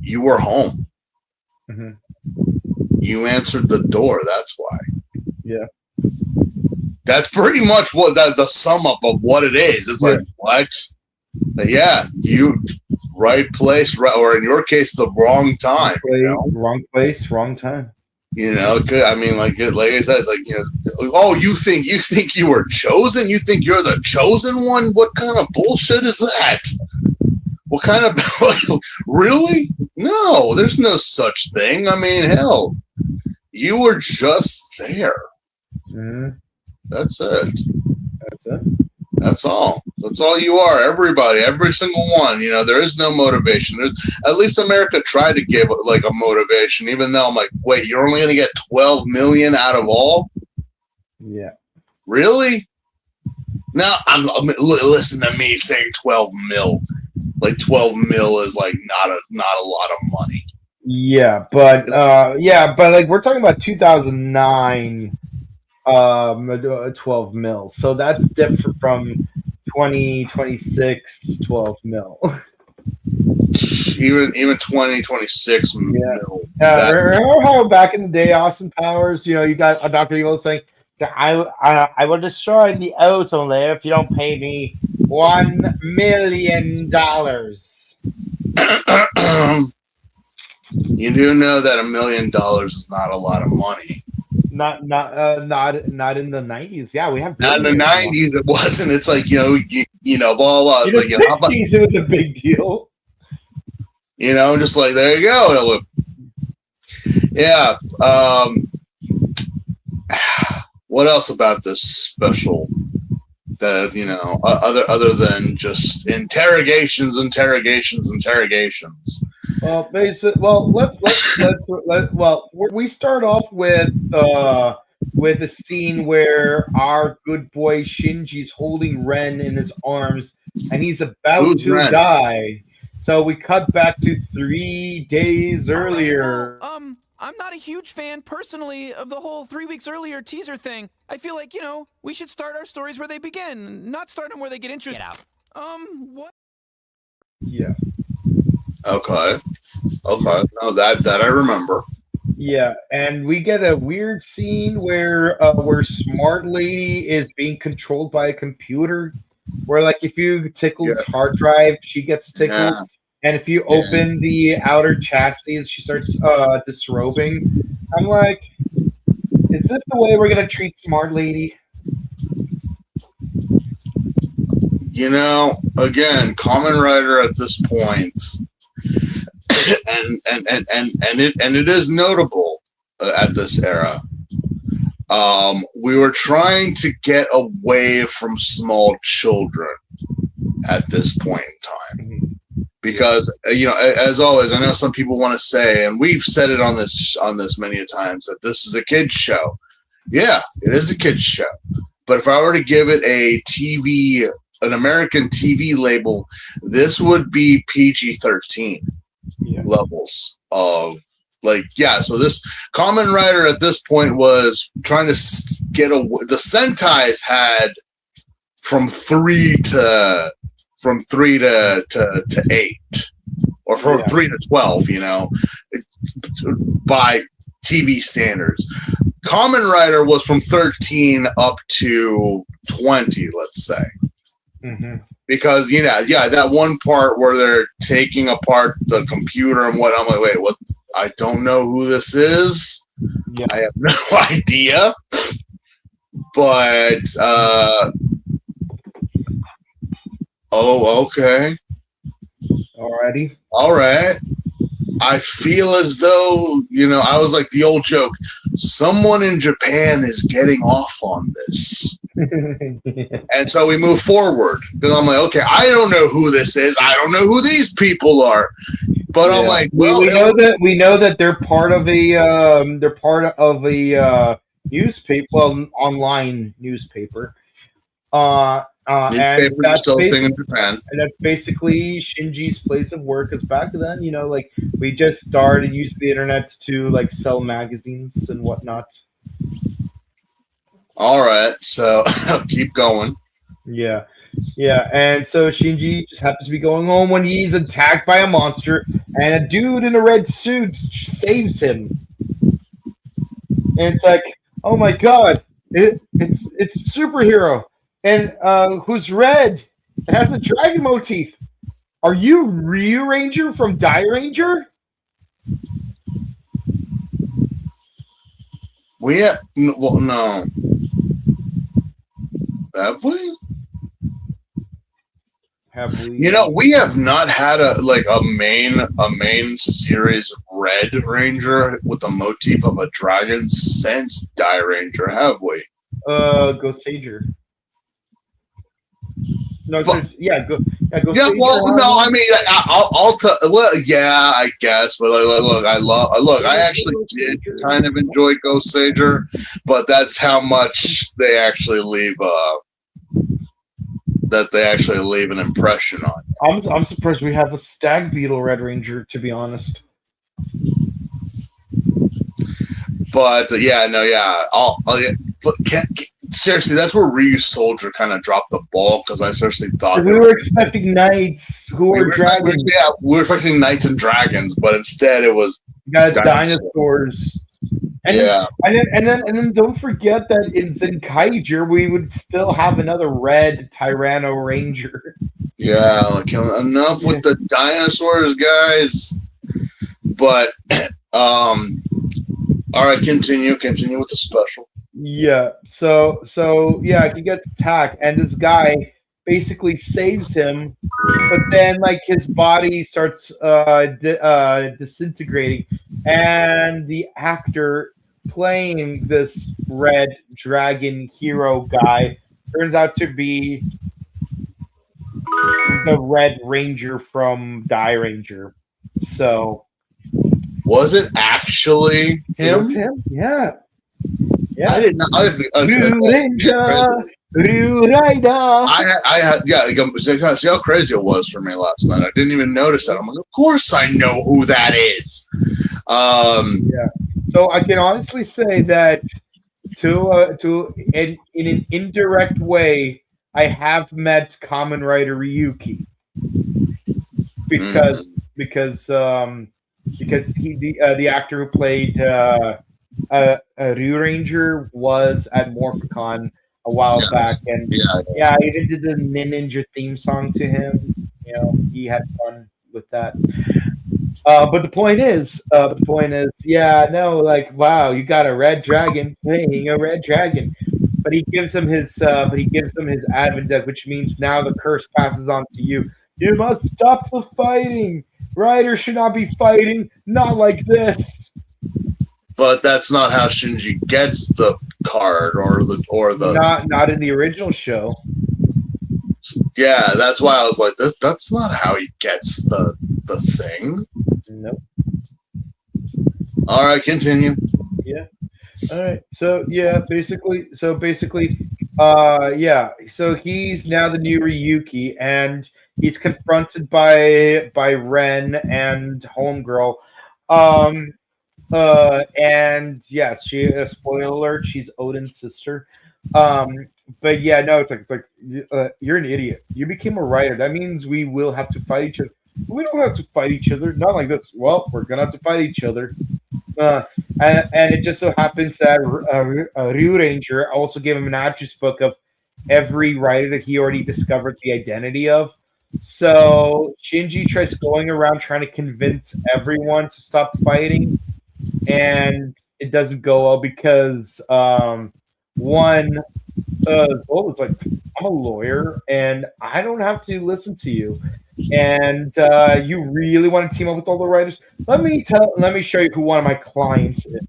you were home. Mm-hmm. You answered the door. That's why. Yeah. That's pretty much what the sum up of what it is. It's like, what? Yeah, you right place, right, or in your case, the wrong time. Wrong place, wrong time. You know, I mean, like I said, like, you know, oh, you think you were chosen? You think you're the chosen one? What kind of bullshit is that? What kind of really? No, there's no such thing. I mean, hell, you were just there. Mm-hmm. That's it. That's it. That's all. That's all you are. Everybody, every single one. You know, there is no motivation. At least America tried to give like a motivation, even though I'm like, wait, you're only going to get 12 million out of all? Yeah. Really? Now, listen to me saying 12 mil. Like 12 mil is like not a lot of money. Yeah, but like we're talking about 2009. 12 mil. So that's different from 2026 12 mil. Even 2026 mil. Yeah, remember how back in the day, Austin Powers, you know, you got a Dr. Evil saying, I will destroy the ozone layer if you don't pay me $1 million. You do know that $1 million is not a lot of money. Not in the 90s. Yeah, we have not in the 90s. It wasn't. It's like, you know, blah blah. It's like, in the 60s, it was a big deal. You know, just like, there you go. Yeah. What else about this special that, you know, other than just interrogations? Well, we start off with a scene where our good boy Shinji's holding Ren in his arms, and he's about to die. So we cut back to 3 days earlier. I'm not a huge fan personally of the whole 3 weeks earlier teaser thing. I feel like, you know, we should start our stories where they begin, not start them where they get interested. Get out. What? Yeah. Okay. No, that I remember. Yeah, and we get a weird scene where Smart Lady is being controlled by a computer. Where, like, if you tickle its hard drive, she gets tickled. Yeah. And if you open the outer chassis, she starts disrobing. I'm like, is this the way we're gonna treat Smart Lady? You know, again, Kamen Rider at this point, and it is notable at this era. We were trying to get away from small children at this point in time. Because, you know, as always, I know some people want to say, and we've said it on this many a times, that this is a kid's show. Yeah, it is a kid's show. But if I were to give it an American TV label, this would be PG-13 levels of, like, yeah. So this Kamen Rider at this point was trying to get away. The Sentais had from 3 to 8, or from 3 to 12, you know, by TV standards. Kamen Rider was from 13 up to 20, let's say. Mm-hmm. Because, that one part where they're taking apart the computer and what, I'm like, wait, what? I don't know who this is. Yeah. I have no idea. But, okay. Alrighty. All right. I feel as though, I was like the old joke, someone in Japan is getting off on this. And so we move forward. Because I'm like, okay, I don't know who this is. I don't know who these people are. But I'm like, well, we know that they're part of a newspaper, online newspaper. And that's still a thing in Japan. And that's basically Shinji's place of work. Because back then, we just started using the internet to sell magazines and whatnot. All right, so keep going. Yeah, and so Shinji just happens to be going home when he's attacked by a monster, and a dude in a red suit saves him. And it's like, oh my god, it's a superhero, and who's red? It has a dragon motif. Are you Ryu Ranger from Die Ranger? No. Have we? We have not had a main series Red Ranger with the motif of a dragon since Die Ranger, have we? Ghost Sager. No, Go Sager. No, I mean, I guess, but I actually did kind of enjoy Ghost Sager, but that's how much they actually leave an impression on. I'm surprised we have a Stag Beetle Red Ranger, to be honest. But seriously, that's where Ryu Soldier kind of dropped the ball, because I seriously thought we were expecting knights who were dragons. We were expecting knights and dragons, but instead it was dinosaurs. And then don't forget that in Zenkaiger we would still have another red Tyranno Ranger. Yeah, enough with the dinosaurs, guys. But all right, continue with the special. Yeah. So he gets attacked, and this guy basically saves him, but then his body starts disintegrating, and the actor playing this red dragon hero guy turns out to be the Red Ranger from Die Ranger. So was it actually him? It was him? Yeah. I didn't know. Ryu Rider. See how crazy it was for me last night. I didn't even notice that. I'm like, of course I know who that is. Yeah. So I can honestly say that in an indirect way, I have met Kamen Rider Ryuki because he the actor who played Ryu Ranger was at Morphicon a while back, and he even did the Ninja theme song to him. He had fun with that. But the point is, wow, you got a red dragon playing a red dragon. But he gives him his advent deck, which means now the curse passes on to you. You must stop the fighting. Riders should not be fighting, not like this. But that's not how Shinji gets the card or the not in the original show. Yeah, that's why I was like, that's not how he gets the thing. Nope. All right, continue. Yeah. All right. So basically, so he's now the new Ryuki, and he's confronted by Ren and Homegirl. And yes, spoiler alert, she's Odin's sister. But yeah, no, it's like you're an idiot. You became a writer. That means we will have to fight each other. We don't have to fight each other. Not like this. Well, we're gonna have to fight each other. And it just so happens that Ryu Ranger also gave him an address book of every rider that he already discovered the identity of. So Shinji tries going around trying to convince everyone to stop fighting, and it doesn't go well because one, Zola was like, "I'm a lawyer, and I don't have to listen to you." And you really want to team up with all the writers? Let me show you who one of my clients is.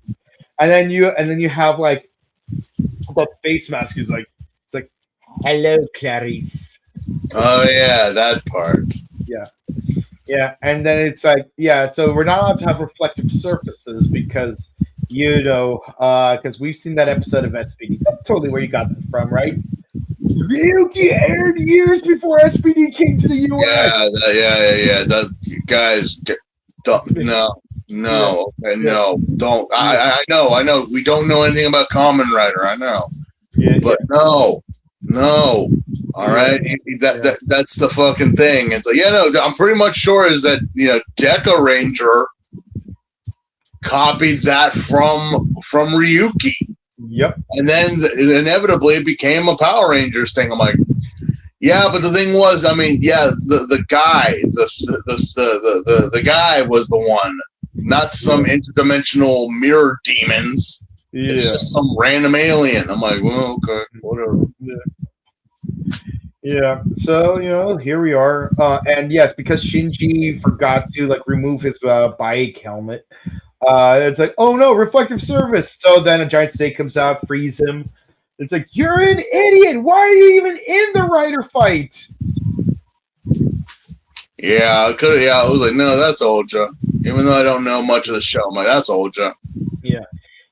And then you have like the face mask who's like, it's like, hello, Clarice. Oh yeah, that part. Yeah, and then it's like, yeah, so we're not allowed to have reflective surfaces because because we've seen that episode of SPD. That's totally where you got that from, right? Ryuki aired years before SPD came to the US. Yeah. That guys, no, don't. I know. We don't know anything about Kamen Rider. I know, but no. All right, that's the fucking thing. It's like, I'm pretty much sure is that Deca Ranger copied that from Ryuki. Yep. And then inevitably it became a Power Rangers thing. I'm like, yeah, but the thing was, I mean, yeah, the guy, the guy was the one, not some interdimensional mirror demons. Yeah. It's just some random alien. I'm like, well, okay, whatever. Yeah. So here we are, and yes, because Shinji forgot to remove his bike helmet. It's like, oh no, reflective surface. So then a giant snake comes out, frees him. It's like, you're an idiot. Why are you even in the Rider fight? Yeah, I was like, no, that's Olja. Even though I don't know much of the show, I'm like, that's Olja.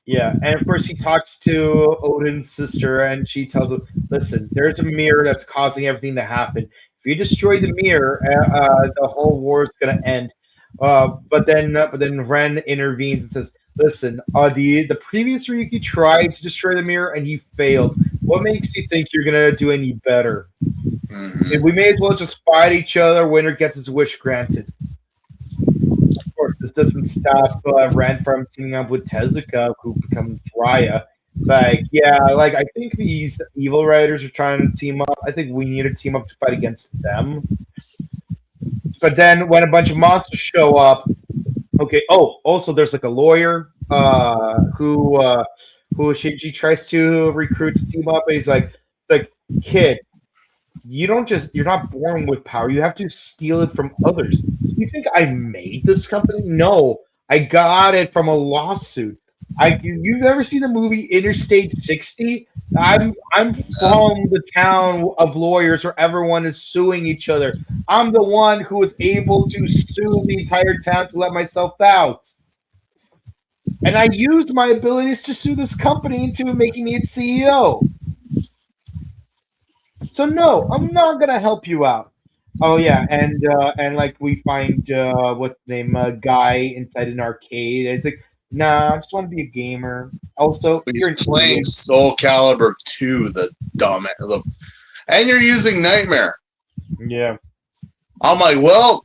Yeah. And of course, he talks to Odin's sister, and she tells him, listen, there's a mirror that's causing everything to happen. If you destroy the mirror, the whole war is going to end. But then Ren intervenes and says, listen, the previous Ryuki tried to destroy the mirror and he failed. What makes you think you're going to do any better? Mm-hmm. We may as well just fight each other. Winner gets his wish granted. Of course, this doesn't stop Ren from teaming up with Tezuka, who becomes Raya. It's like, I think these evil riders are trying to team up. I think we need to team up to fight against them. But then when a bunch of monsters show up, okay. Oh, also there's a lawyer who Shinji tries to recruit to team up, and he's like, kid, you're not born with power. You have to steal it from others. You think I made this company? No, I got it from a lawsuit. You've never seen the movie Interstate 60? I'm from the town of lawyers where everyone is suing each other. I'm the one who was able to sue the entire town to let myself out. And I used my abilities to sue this company into making me its CEO. So no, I'm not gonna help you out. Oh yeah, and we find what's the name, guy inside an arcade. It's like, nah, I just want to be a gamer. Also, you're playing Soul Calibur 2, and you're using Nightmare. Yeah. I'm like, well,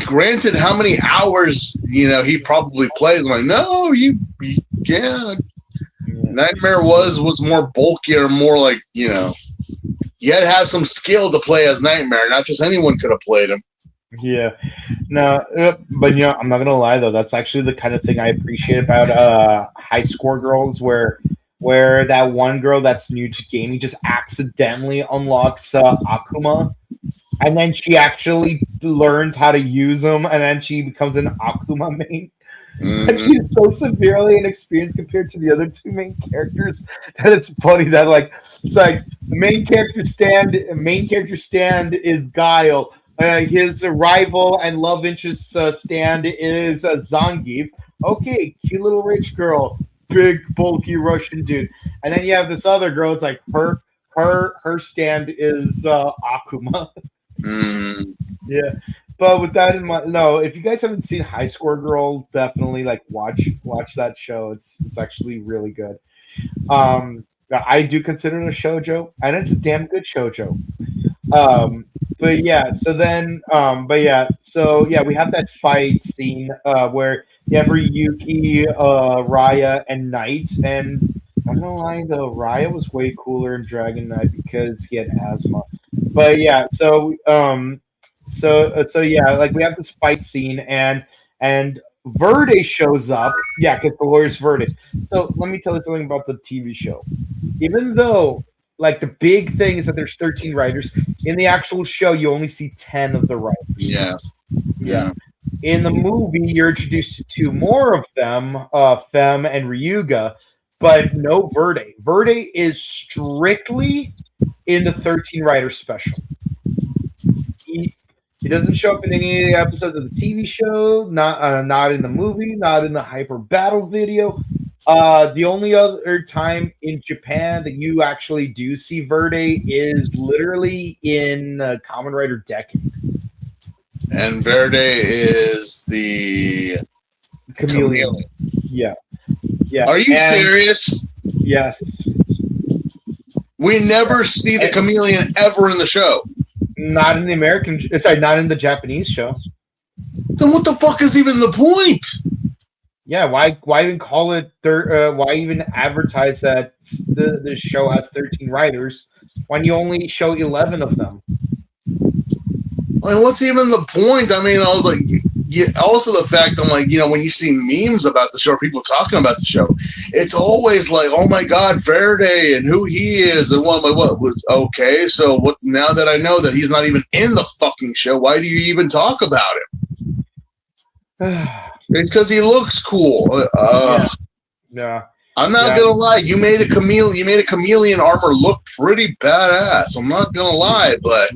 granted, how many hours he probably played? I'm like, no, Nightmare was more bulkier, more like you had to have some skill to play as Nightmare. Not just anyone could have played him. Yeah, no, but I'm not gonna lie though. That's actually the kind of thing I appreciate about high score girls, where that one girl that's new to gaming just accidentally unlocks Akuma, and then she actually learns how to use them, and then she becomes an Akuma main. Mm-hmm. And she's so severely inexperienced compared to the other two main characters that it's funny that it's like the main character stand is Guile. His rival and love interest stand is Zangief. Okay, cute little rich girl, big bulky Russian dude, and then you have this other girl. It's like her stand is Akuma. Mm. Yeah, but with that in mind, no. If you guys haven't seen High Score Girl, definitely watch that show. It's actually really good. I do consider it a shoujo, and it's a damn good shoujo. but yeah, so then, we have that fight scene where you have Ryuki, Raya, and Knight, and I'm not lying though, Raya was way cooler in Dragon Knight because he had asthma. But yeah, like we have this fight scene, and Verde shows up. Yeah, because the lawyer's Verde. So let me tell you something about the TV show. Even though, like, the big thing is that there's 13 writers, in the actual show you only see 10 of the writers. Yeah. In the movie, you're introduced to two more of them, Fem and Ryuga, but no Verde. Verde is strictly in the 13 writer special. He doesn't show up in any of the episodes of the TV show, not in the movie, not in the Hyper Battle video. The only other time in Japan that you actually do see Verde is literally in Kamen Rider Decade. And Verde is the chameleon. Yeah. Are you serious? Yes. We never see the chameleon ever in the show. Not in the not in the Japanese show. Then what the fuck is even the point? Yeah, why even call it? Why even advertise that the show has 13 writers when you only show 11 of them? I mean, what's even the point? I mean, I was like, also the fact I'm like, when you see memes about the show, or people talking about the show, it's always like, oh my God, Verde and who he is, and what? Okay, so what? Now that I know that he's not even in the fucking show, why do you even talk about him? It's because he looks cool. Yeah. I'm not gonna lie. You made a chameleon armor look pretty badass. I'm not gonna lie, but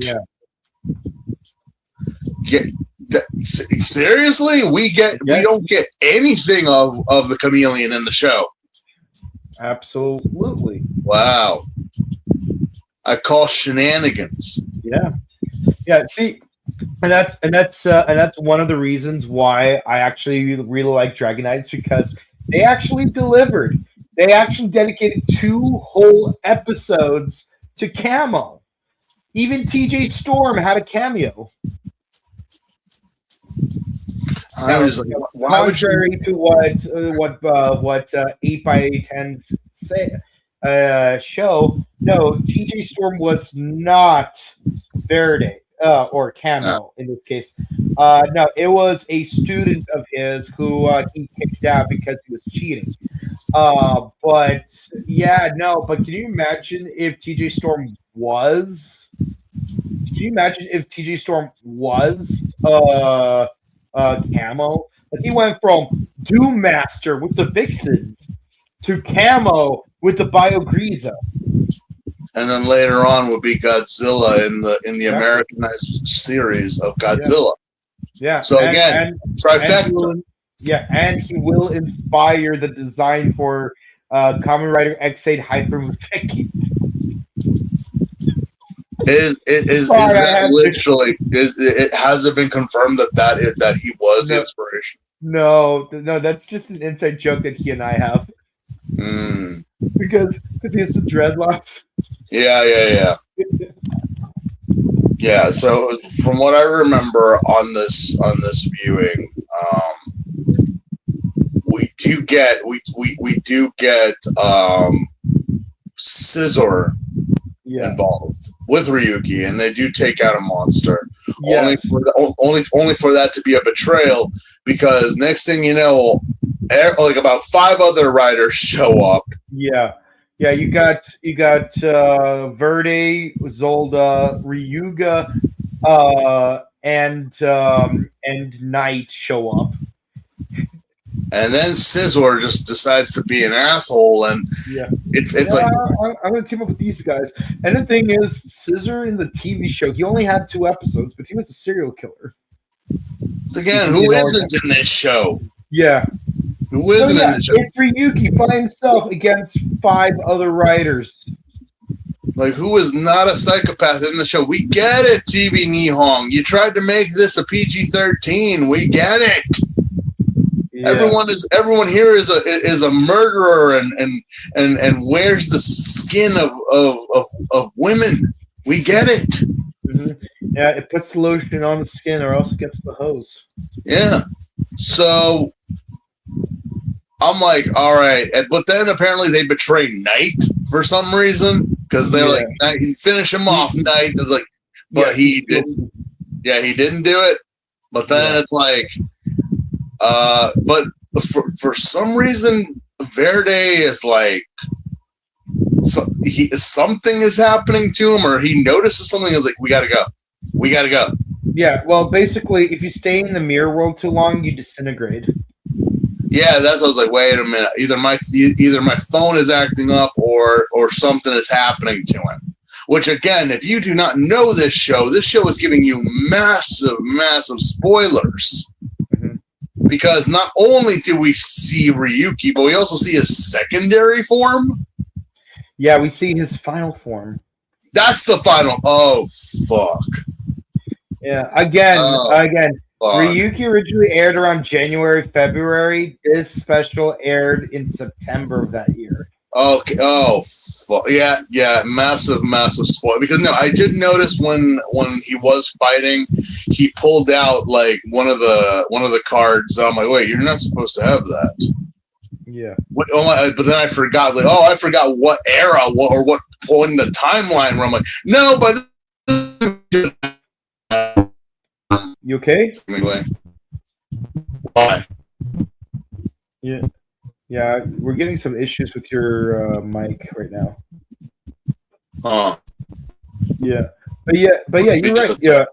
seriously, we don't get anything of the chameleon in the show. Absolutely. Wow. I call shenanigans. Yeah. See, and that's one of the reasons why I actually really like Dragon Knights, because they actually delivered. They actually dedicated 2 whole episodes to Camo. Even TJ Storm had a cameo. I was like, why would contrary to what 8x10s say show? No, TJ Storm was not Verde or Camo in this case. No, it was a student of his who he kicked out because he was cheating. But can you imagine if TJ Storm was? Can you imagine if TJ Storm was Camo? Like, he went from Doom Master with the Vixens to Camo with the Biogriza. And then later on would be Godzilla in the Americanized series of Godzilla. Yeah. So again, trifecta. And he will inspire the design for Kamen Rider X8 Hyper Muteki. It hasn't been confirmed that he was the inspiration. No, that's just an inside joke that he and I have. Because he has the dreadlocks. Yeah. Yeah. So from what I remember on this viewing, we do get Scissor involved with Ryuki, and they do take out a monster. Only for that to be a betrayal, because next thing you know, like about 5 other riders show up. Yeah, you got Verde, Zolda, Ryuga, and Knight show up. And then Scissor just decides to be an asshole, and it's like, I'm going to team up with these guys. And the thing is, Scissor in the TV show, he only had 2 episodes, but he was a serial killer. Again, who isn't in this show? Yeah. Who isn't in this show? It's Ryuki by himself against 5 other writers. Like, who is not a psychopath in the show? We get it, TV Nihong. You tried to make this a PG-13. We get it. Yeah. Everyone here is a murderer and wears the skin of women. We get it. Mm-hmm. Yeah, it puts the lotion on the skin, or else it gets the hose. Yeah. So I'm like, all right, but then apparently they betray Knight for some reason because they're like, finish him off, Knight. It's like, but he didn't. Yeah, he didn't do it. But then it's like, but for some reason, Verde is like, something is happening to him, or he notices something. Is like, we gotta go. Yeah, well, basically, if you stay in the mirror world too long, you disintegrate. Yeah, that's what I was like. Wait a minute. Either my phone is acting up, or something is happening to him. Which again, if you do not know this show is giving you massive spoilers. Mm-hmm. Because not only do we see Ryuki, but we also see his secondary form. Yeah, we see his final form. That's the final. Oh fuck. Yeah, again. Ryuki originally aired around January, February. This special aired in September of that year. Okay. Oh, fuck. Yeah. Massive spoiler. Because no, I did notice when he was fighting, he pulled out like one of the cards. I'm like, wait, you're not supposed to have that. Yeah. But then I forgot. Like, I forgot what era or what point in the timeline where I'm like, no, but. You okay? Why? Yeah, we're getting some issues with your mic right now. Yeah, but you're right. Yeah,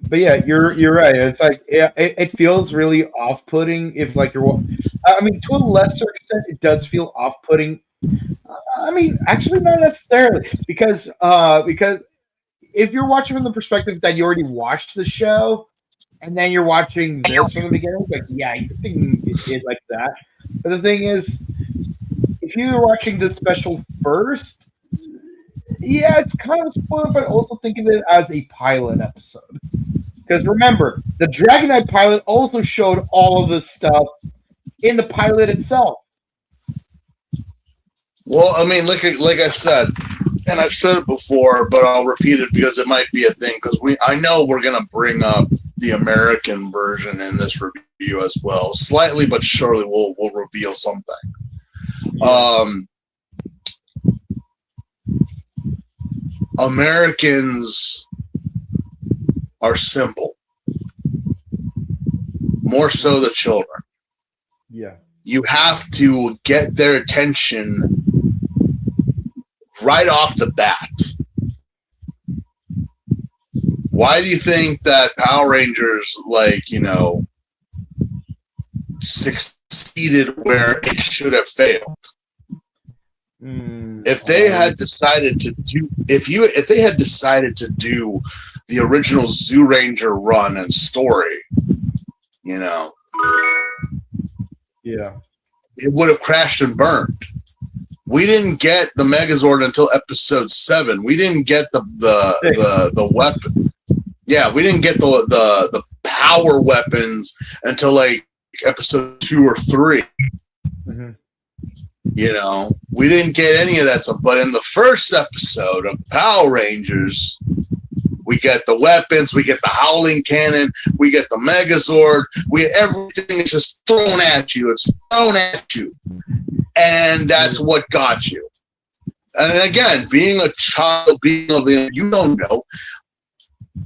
but yeah, you're right. It's like it feels really off-putting if like you're. I mean, to a lesser extent, it does feel off-putting. I mean, actually, not necessarily because if you're watching from the perspective that you already watched the show, and then you're watching this from the beginning, like, yeah, you think it like that. But the thing is, if you're watching this special first, yeah, it's kind of spoiled, but also think of it as a pilot episode. Because remember, the Dragon Knight pilot also showed all of this stuff in the pilot itself. Well, I mean, like I said, and I've said it before, but I'll repeat it because it might be a thing. Because I know we're gonna bring up the American version in this review as well, slightly but surely. We'll reveal something. Yeah. Americans are simple, more so the children. Yeah, you have to get their attention right off the bat. Why do you think that Power Rangers, succeeded where it should have failed? If they had decided to do, if they had decided to do the original Zoo Ranger run and story, yeah, it would have crashed and burned. We didn't get the Megazord until episode 7. We didn't get the weapon. Yeah, we didn't get the power weapons until like episode 2 or 3. Mm-hmm. We didn't get any of that stuff. But in the first episode of Power Rangers, we get the weapons, we get the Howling Cannon, we get the Megazord, everything is just thrown at you. It's thrown at you. And that's what got you. And again, being a child, you don't know.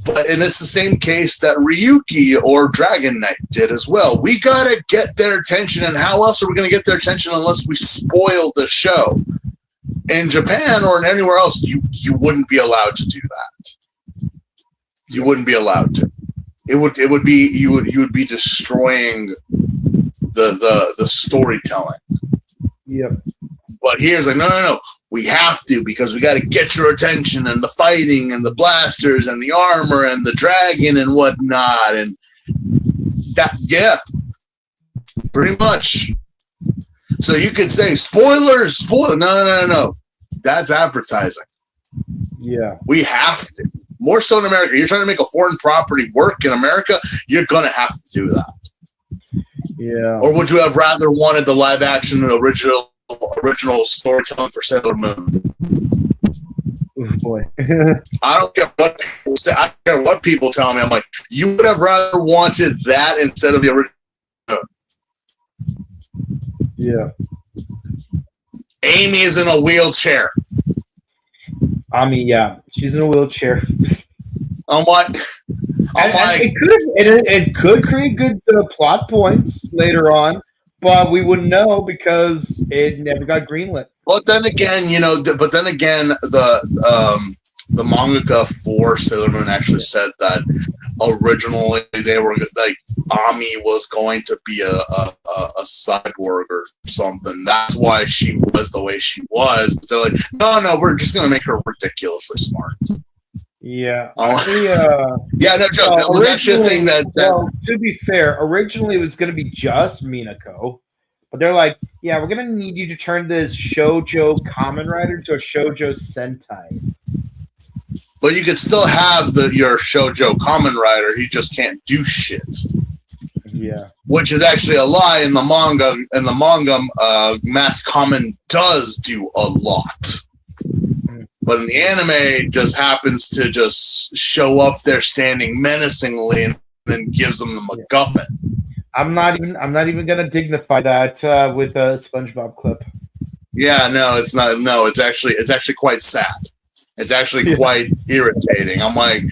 And it's the same case that Ryuki or Dragon Knight did as well. We got to get their attention, and how else are we going to get their attention unless we spoil the show? In Japan or in anywhere else, you wouldn't be allowed to do that. You wouldn't be allowed to. You would be destroying the storytelling. Yep. But here's like, no. We have to, because we got to get your attention, and the fighting and the blasters and the armor and the dragon and whatnot. And that, yeah, pretty much. So you could say spoiler. No. That's advertising. Yeah. We have to. More so in America. You're trying to make a foreign property work in America, you're going to have to do that. Yeah. Or would you have rather wanted the live action original storytelling for Sailor Moon? Oh boy. I don't care what I don't care what people tell me. I'm like, you would have rather wanted that instead of the original. Yeah. Amy is in a wheelchair. I mean, yeah, she's in a wheelchair. I'm like, it could create good plot points later on, but we wouldn't know because it never got greenlit. But then again, the mangaka for Sailor Moon actually said that originally they were like Ami was going to be a cyborg or something. That's why she was the way she was. But they're like, no, we're just gonna make her ridiculously smart. Yeah. Yeah, no joke. That was actually a thing that. Well, to be fair, originally it was going to be just Minako, but they're like, yeah, we're going to need you to turn this shoujo Kamen Rider to a shoujo Sentai. But you could still have your shoujo Kamen Rider. He just can't do shit. Yeah. Which is actually a lie in the manga. In the manga, Mass Kamen does do a lot. But in the anime, it just happens to just show up there standing menacingly and then gives them the MacGuffin. I'm not even gonna dignify that with a SpongeBob clip. Yeah, no, it's not. No, it's actually quite sad. It's actually quite irritating. I'm like,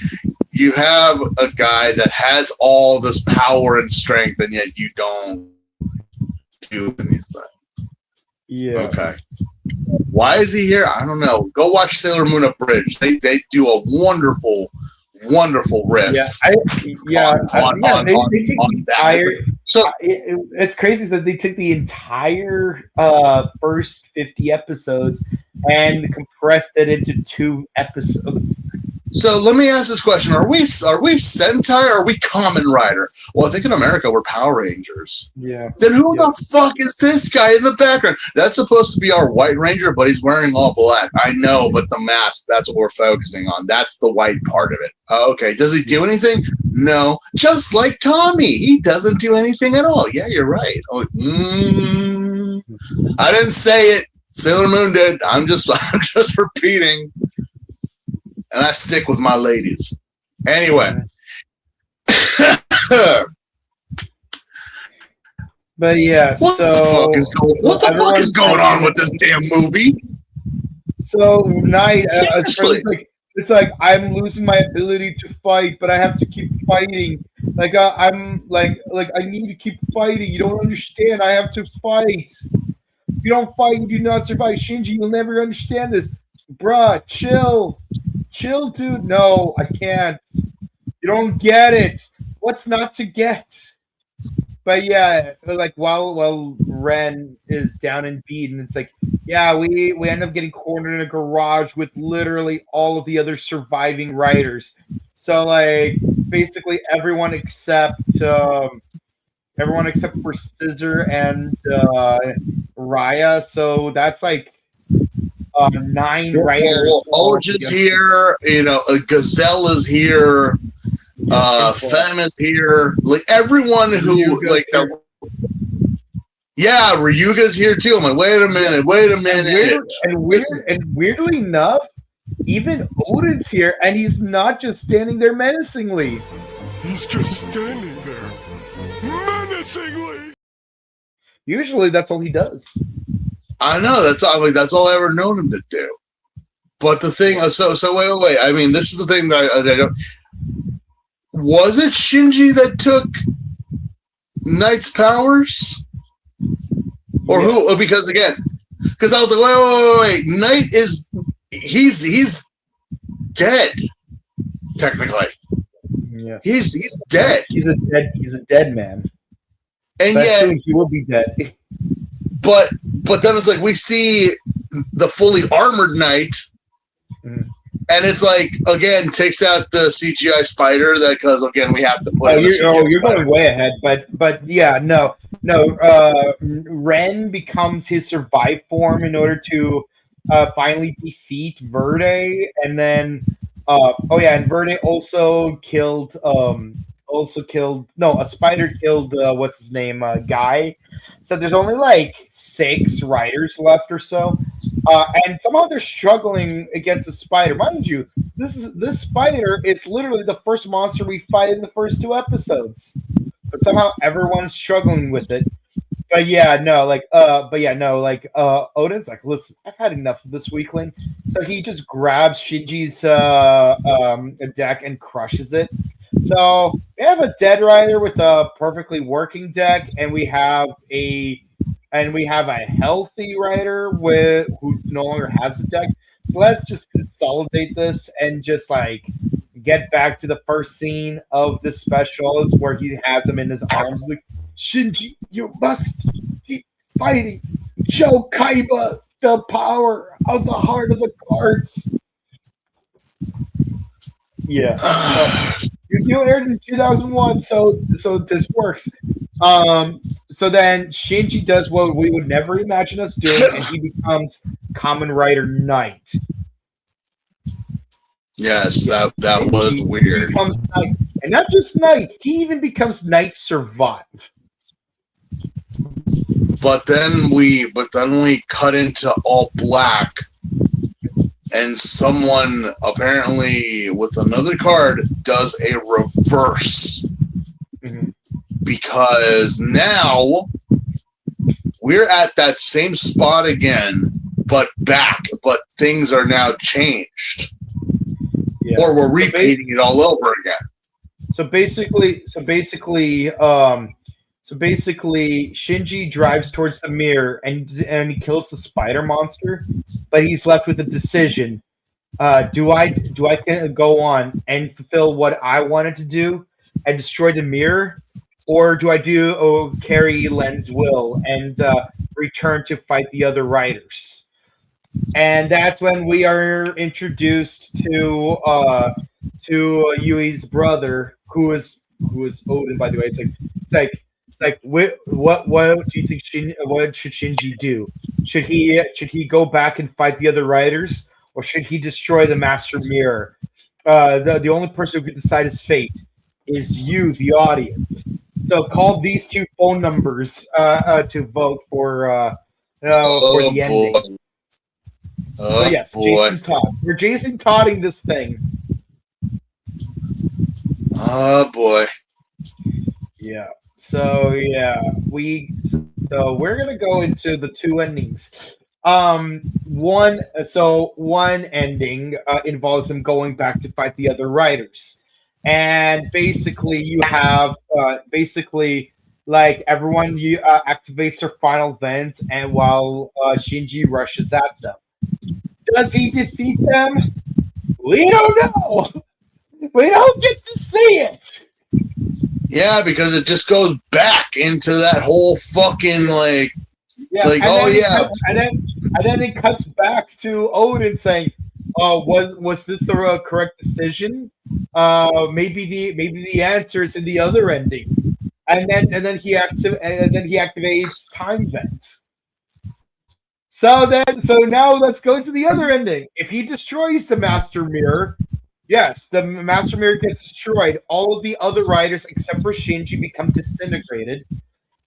you have a guy that has all this power and strength, and yet you don't do anything. Yeah. Okay. Why is he here? I don't know. Go watch Sailor Moon Abridged. They do a wonderful riff. Yeah, they take the entire. It's crazy that they took the entire first 50 episodes and compressed it into 2 episodes. So let me ask this question: Are we Sentai or are we Kamen Rider? Well, I think in America we're Power Rangers. Yeah. Then who the fuck is this guy in the background? That's supposed to be our White Ranger, but he's wearing all black. I know, but the mask—that's what we're focusing on. That's the white part of it. Okay. Does he do anything? No. Just like Tommy, he doesn't do anything at all. Yeah, you're right. Oh, I didn't say it. Sailor Moon did. I'm just repeating. And I stick with my ladies. Anyway. But yeah, what the fuck is going on with this damn movie? So Night, it's like I'm losing my ability to fight, but I have to keep fighting. Like I'm like I need to keep fighting. You don't understand. I have to fight. If you don't fight, you do not survive. Shinji, you'll never understand this. Bruh, chill, dude. No, I can't. You don't get it. What's not to get? But yeah, like while Ren is down and beaten, it's like, yeah, we end up getting cornered in a garage with literally all of the other surviving riders. So like basically everyone except for Scissor and Raya. So that's like 9 riders. Olge is here. Gazelle is here. Fem is here. Like everyone who Ryuga's here too. I'm like, wait a minute. And weirdly enough, even Odin's here, and he's not just standing there menacingly. He's just standing there, menacingly. Usually, that's all he does. I know that's all I ever known him to do. But the thing, so wait. I mean, this is the thing that I don't. Was it Shinji that took Knight's powers, or who? Because I was like, wait. Knight he's dead. Technically, yeah, he's dead. He's a dead man. And yet he will be dead. But then it's like we see the fully armored Knight, and it's like again takes out the CGI spider because again we have to put. You're going way ahead, but yeah, no. Ren becomes his survive form in order to finally defeat Verde, and then and Verde also killed a spider killed what's his name, Guy. So there's only like 6 riders left or so, and somehow they're struggling against the spider. Mind you, this spider is literally the first monster we fight in the first 2 episodes, but somehow everyone's struggling with it. But yeah, no, Odin's like, listen, I've had enough of this weakling. So he just grabs Shinji's deck and crushes it. So we have a dead rider with a perfectly working deck, and we have a healthy rider who no longer has a deck. So let's just consolidate this and just like get back to the first scene of the specials where he has him in his arms. Like, Shinji, you must keep fighting. Show Kaiba the power of the heart of the cards. Yeah. You aired in 2001, so this works. So then Shinji does what we would never imagine us doing, and he becomes Kamen Rider Knight. Yes, that was weird. He becomes Knight. And not just Knight, he even becomes Knight Survive. But then we cut into all black, and someone apparently with another card does a reverse. Mm-hmm. Because now we're at that same spot again, but things are now changed. Yeah. Or we're repeating it all over again. So basically, Shinji drives towards the mirror and he kills the spider monster, but he's left with a decision. Do I go on and fulfill what I wanted to do and destroy the mirror, or do I carry Len's will and return to fight the other riders? And that's when we are introduced to Yui's brother, who is Odin, by the way. It's like what do you think? What should Shinji do? Should he go back and fight the other riders, or should he destroy the Master Mirror? The only person who can decide his fate is you, the audience. So call these 2 phone numbers to vote for the ending. So yes, Jason Todd. We're Jason Todding this thing. Oh boy. Yeah. So yeah, we're gonna go into the 2 endings. One ending involves him going back to fight the other riders, and basically you have like everyone activates their final vents, and while Shinji rushes at them. Does he defeat them? We don't know. We don't get to see it. Yeah, because it just goes back into that whole fucking and then it cuts back to Odin saying, was this the correct decision? Maybe the answer is in the other ending." And then he activates time vent. So now let's go to the other ending. If he destroys the Master Mirror, yes, the Master Mirror gets destroyed. All of the other riders, except for Shinji, become disintegrated.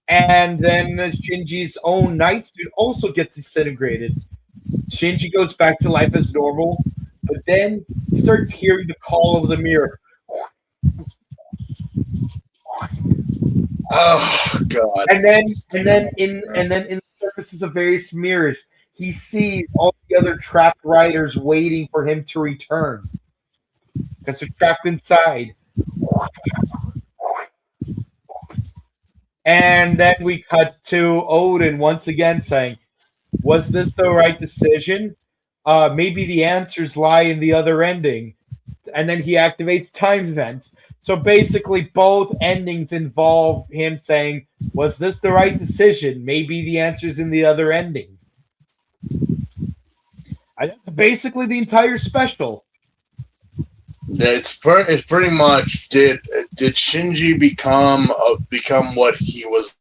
And then Shinji's own Night Suit also gets disintegrated. Shinji goes back to life as normal, but then he starts hearing the call of the mirror. Oh God! And then in the surfaces of various mirrors, he sees all the other trapped riders waiting for him to return because they're trapped inside. And then we cut to Odin once again saying, "Was this the right decision? Maybe the answers lie in the other ending." And then he activates time vent. So basically, both endings involve him saying, "Was this the right decision? Maybe the answer's in the other ending." That's basically the entire special. It's pretty much did Shinji become what he was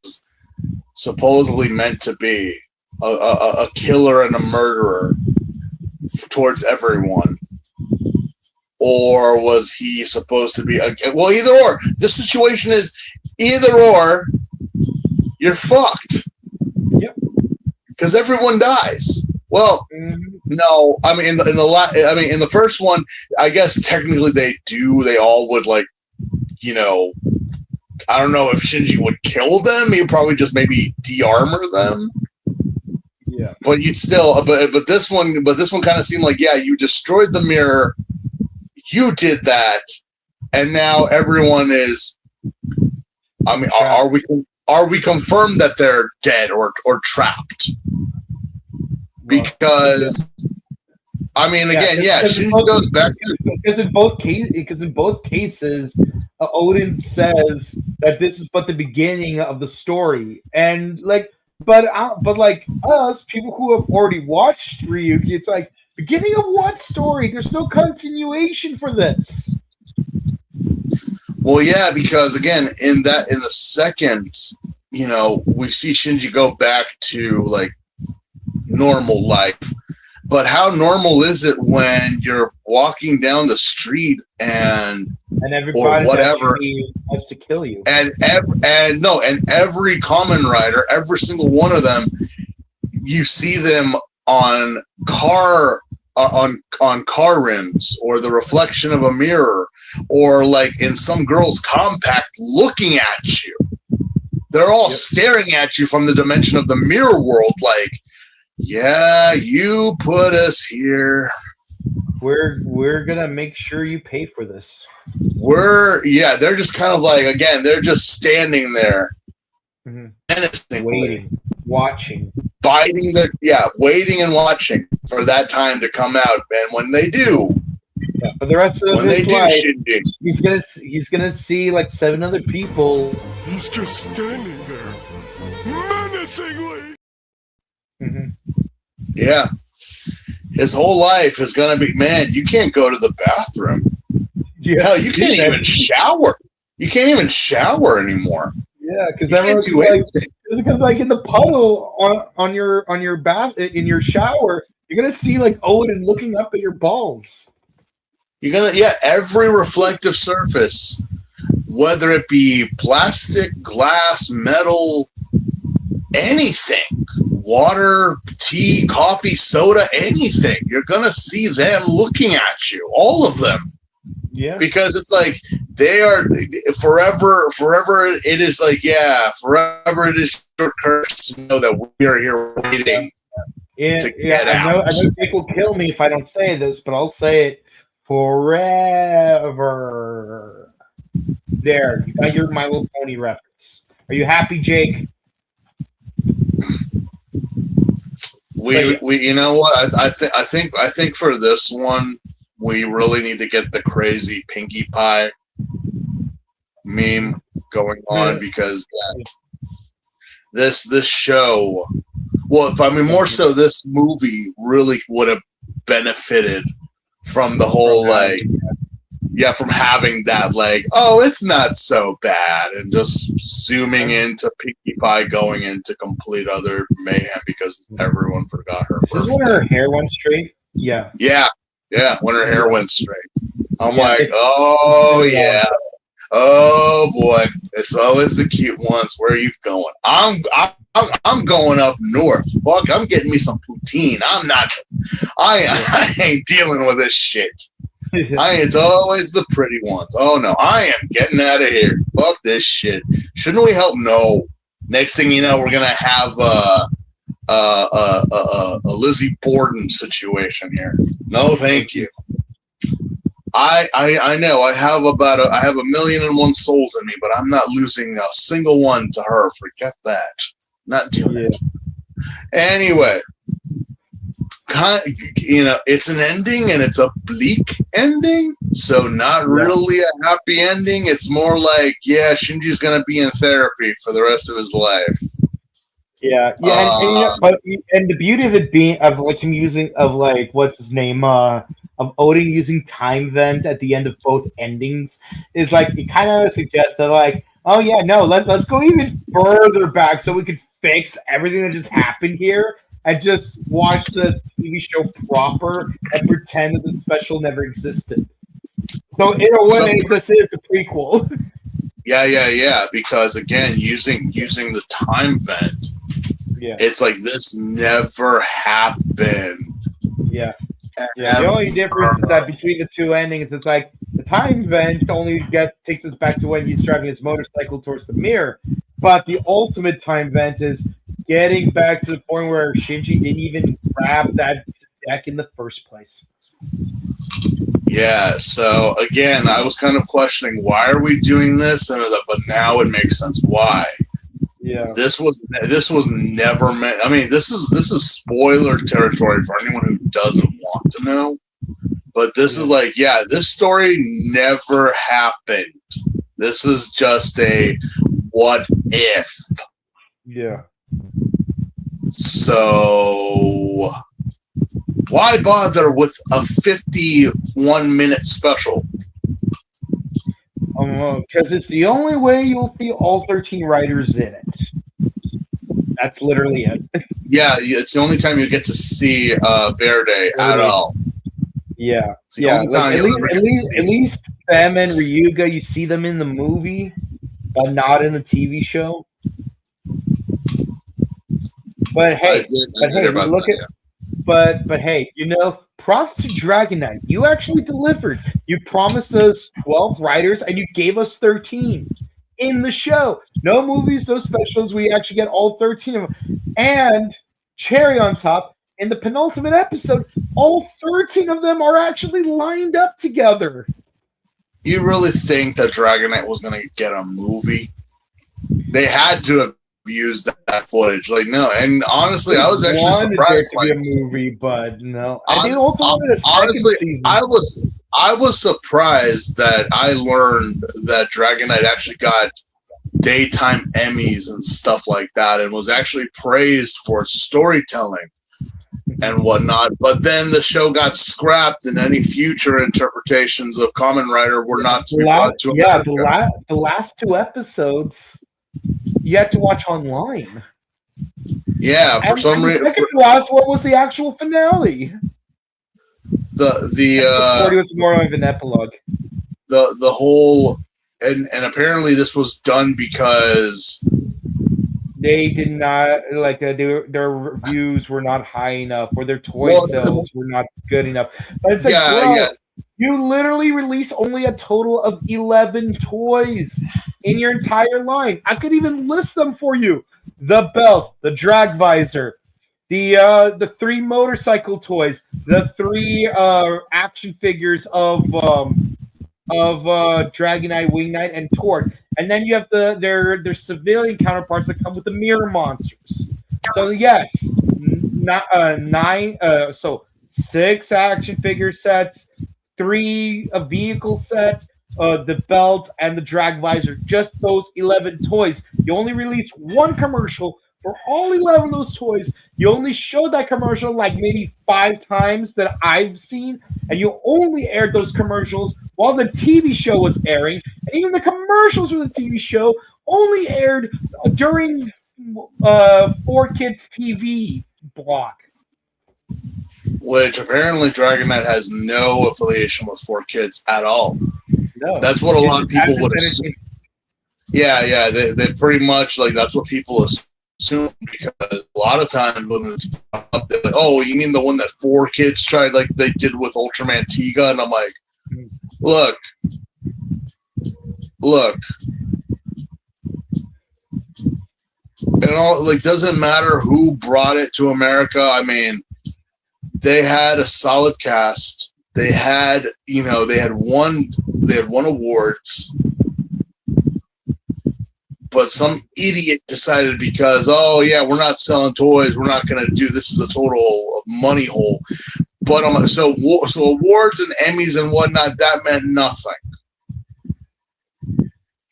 supposedly meant to be, a killer and a murderer towards everyone? Or was he supposed to be well, either or. The situation is either or, you're fucked. Yep. Because everyone dies. Well, No, I mean in the first one, I guess technically they all would like, you know, I don't know if Shinji would kill them. He'd probably just maybe de-armor them. Yeah. But you still, but this one kind of seemed like, yeah, you destroyed the mirror, you did that, and now everyone is. I mean, are we confirmed that they're dead or trapped? Because, I mean, again, yeah, Shinji goes back because in both cases, Odin says that this is but the beginning of the story, and like, but like us people who have already watched Ryuki, it's like beginning of what story? There's no continuation for this. Well, yeah, because again, in the second, you know, we see Shinji go back to like normal life. But how normal is it when you're walking down the street and everybody or whatever wants to kill you, and every Kamen Rider, every single one of them, you see them on car rims or the reflection of a mirror or like in some girl's compact looking at you. They're all staring at you from the dimension of the mirror world like, yeah, you put us here. We're gonna make sure you pay for this. They're just kind of like, again, they're just standing there, waiting, watching, waiting and watching for that time to come out. And when they do, for the rest of his life, he's gonna see like 7 other people. He's just standing there, menacingly. Mm-hmm. Yeah, his whole life is gonna be, man, you can't go to the bathroom. Yeah, hell, you can't even shower. You can't even shower anymore. Yeah, because everyone's like in the puddle on your bath in your shower, you're gonna see like Odin looking up at your balls. You're gonna every reflective surface, whether it be plastic, glass, metal, anything. Water, tea, coffee, soda, anything. You're going to see them looking at you. All of them. Yeah. Because it's like they are forever it is like, forever it is your curse to know that we are here waiting to get out. I know Jake will kill me if I don't say this, but I'll say it forever. There, you got your My Little Pony reference. Are you happy, Jake? We you know what, I think for this one we really need to get the crazy Pinkie Pie meme going on because this show, more so this movie really would have benefited from the whole from having that like, oh, it's not so bad, and just zooming into Pinkie Pie going into complete other mayhem because everyone forgot her. This is when her hair went straight. Yeah, when her hair went straight. I'm like, oh yeah, oh boy, it's always the cute ones. Where are you going? I'm going up north. Fuck, I'm getting me some poutine. I ain't dealing with this shit. It's always the pretty ones. Oh no, I am getting out of here. Fuck this shit. Shouldn't we help? No. Next thing you know, we're gonna have a Lizzie Borden situation here. No, thank you. I know I have a 1,000,001 souls in me, but I'm not losing a single one to her. Forget that. Not doing it. Anyway. It's an ending and it's a bleak ending, so not really a happy ending. It's more like, Shinji's gonna be in therapy for the rest of his life. And the beauty of it being of him using what's his name of Odin using time vent at the end of both endings is like it kind of suggests that like, oh yeah, no, let's go even further back so we could fix everything that just happened here. And just watch the TV show proper and pretend that the special never existed. So in a way, this is a prequel. Yeah. Because again, using the time vent, it's like this never happened. Yeah. Yeah, the only difference is that between the two endings, it's like the time event only takes us back to when he's driving his motorcycle towards the mirror, but the ultimate time event is getting back to the point where Shinji didn't even grab that deck in the first place. Yeah, so again, I was kind of questioning why are we doing this, but now it makes sense why. Yeah, this was never meant. I mean, this is spoiler territory for anyone who doesn't want to know. But this is like, yeah, this story never happened. This is just a what if. Yeah. So why bother with a 51-minute special? Because it's the only way you'll see all 13 riders in it. That's literally it. Yeah, it's the only time you get to see Verde at all. Yeah, yeah. Like, at least them and Ryuga, you see them in the movie, but not in the TV show. But hey, but hey, you know, props to Dragon Knight. You actually delivered. You promised us 12 writers, and you gave us 13 in the show. No movies, no specials. We actually get all 13 of them. And cherry on top, in the penultimate episode, all 13 of them are actually lined up together. You really think that Dragon Knight was going to get a movie? They had to have used that footage. Like, no. And honestly, I was actually surprised. There to be a movie, but no. I did also wanted a second season. I was surprised that I learned that Dragon Knight actually got daytime Emmys and stuff like that, and was actually praised for its storytelling and whatnot. But then the show got scrapped, and any future interpretations of Kamen Rider were not to be brought to America. The last two episodes you had to watch online. Yeah, for some reason. The second last one was the actual finale. The 40 was more of an epilogue. The whole and apparently this was done because they did not like their reviews were not high enough, or their toy sales were not good enough. But it's like, you literally released only a total of 11 toys in your entire line. I could even list them for you: the belt, the drag visor, the 3 motorcycle toys, the 3 action figures of Dragon Knight, Wing Knight, and Torque, and then you have their civilian counterparts that come with the mirror monsters. So yes, 6 action figure sets, 3 vehicle sets, the belt, and the drag visor. Just those 11 toys. You only released 1 commercial for all 11 of those toys. You only showed that commercial like maybe 5 times that I've seen, and you only aired those commercials while the TV show was airing, and even the commercials for the TV show only aired during 4Kids TV block. Which apparently Dragon Knight has no affiliation with 4Kids at all. No, that's what a lot of people would assume. Yeah, they pretty much like that's what people assume, because a lot of times when it's up, they're like, oh, you mean the one that 4Kids tried, like they did with Ultraman Tiga? And I'm like, look. And all, like, doesn't matter who brought it to America. I mean, they had a solid cast. They had, they had won awards. But some idiot decided because, oh yeah, we're not selling toys, we're not going to do this is a total money hole. But so awards and Emmys and whatnot, that meant nothing.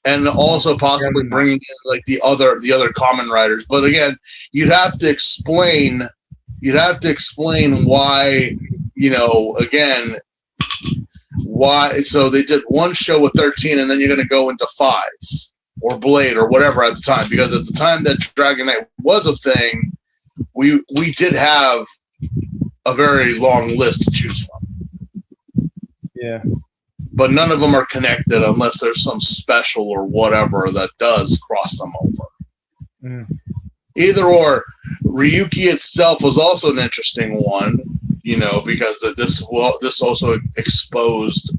And also possibly bringing in like the other Kamen Riders. But again, you'd have to explain why, why. So they did 1 show with 13, and then you're going to go into 5s. Or Blade or whatever at the time, because at the time that Dragon Knight was a thing, we did have a very long list to choose from. Yeah. But none of them are connected unless there's some special or whatever that does cross them over. Either or, Ryuki itself was also an interesting one. because this also exposed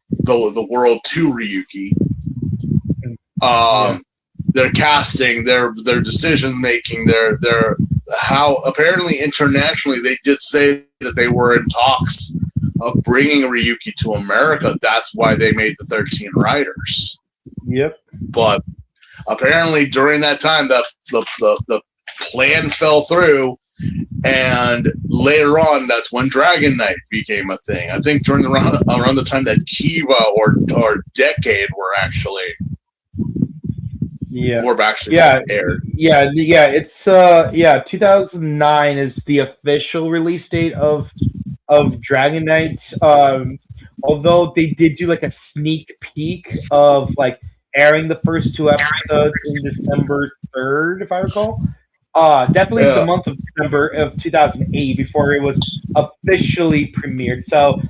the world to Ryuki. Their casting, their decision making, their how apparently internationally they did say that they were in talks of bringing Ryuki to America. That's why they made the 13 Riders. Yep. But apparently during that time, the plan fell through, and later on, that's when Dragon Knight became a thing. I think during around the time that Kiva or Decade were actually aired. It's 2009 is the official release date of Dragon Knight. Although they did do like a sneak peek of like airing the first 2 episodes in December 3rd, if I recall. Definitely the month of December of 2008 before it was officially premiered. So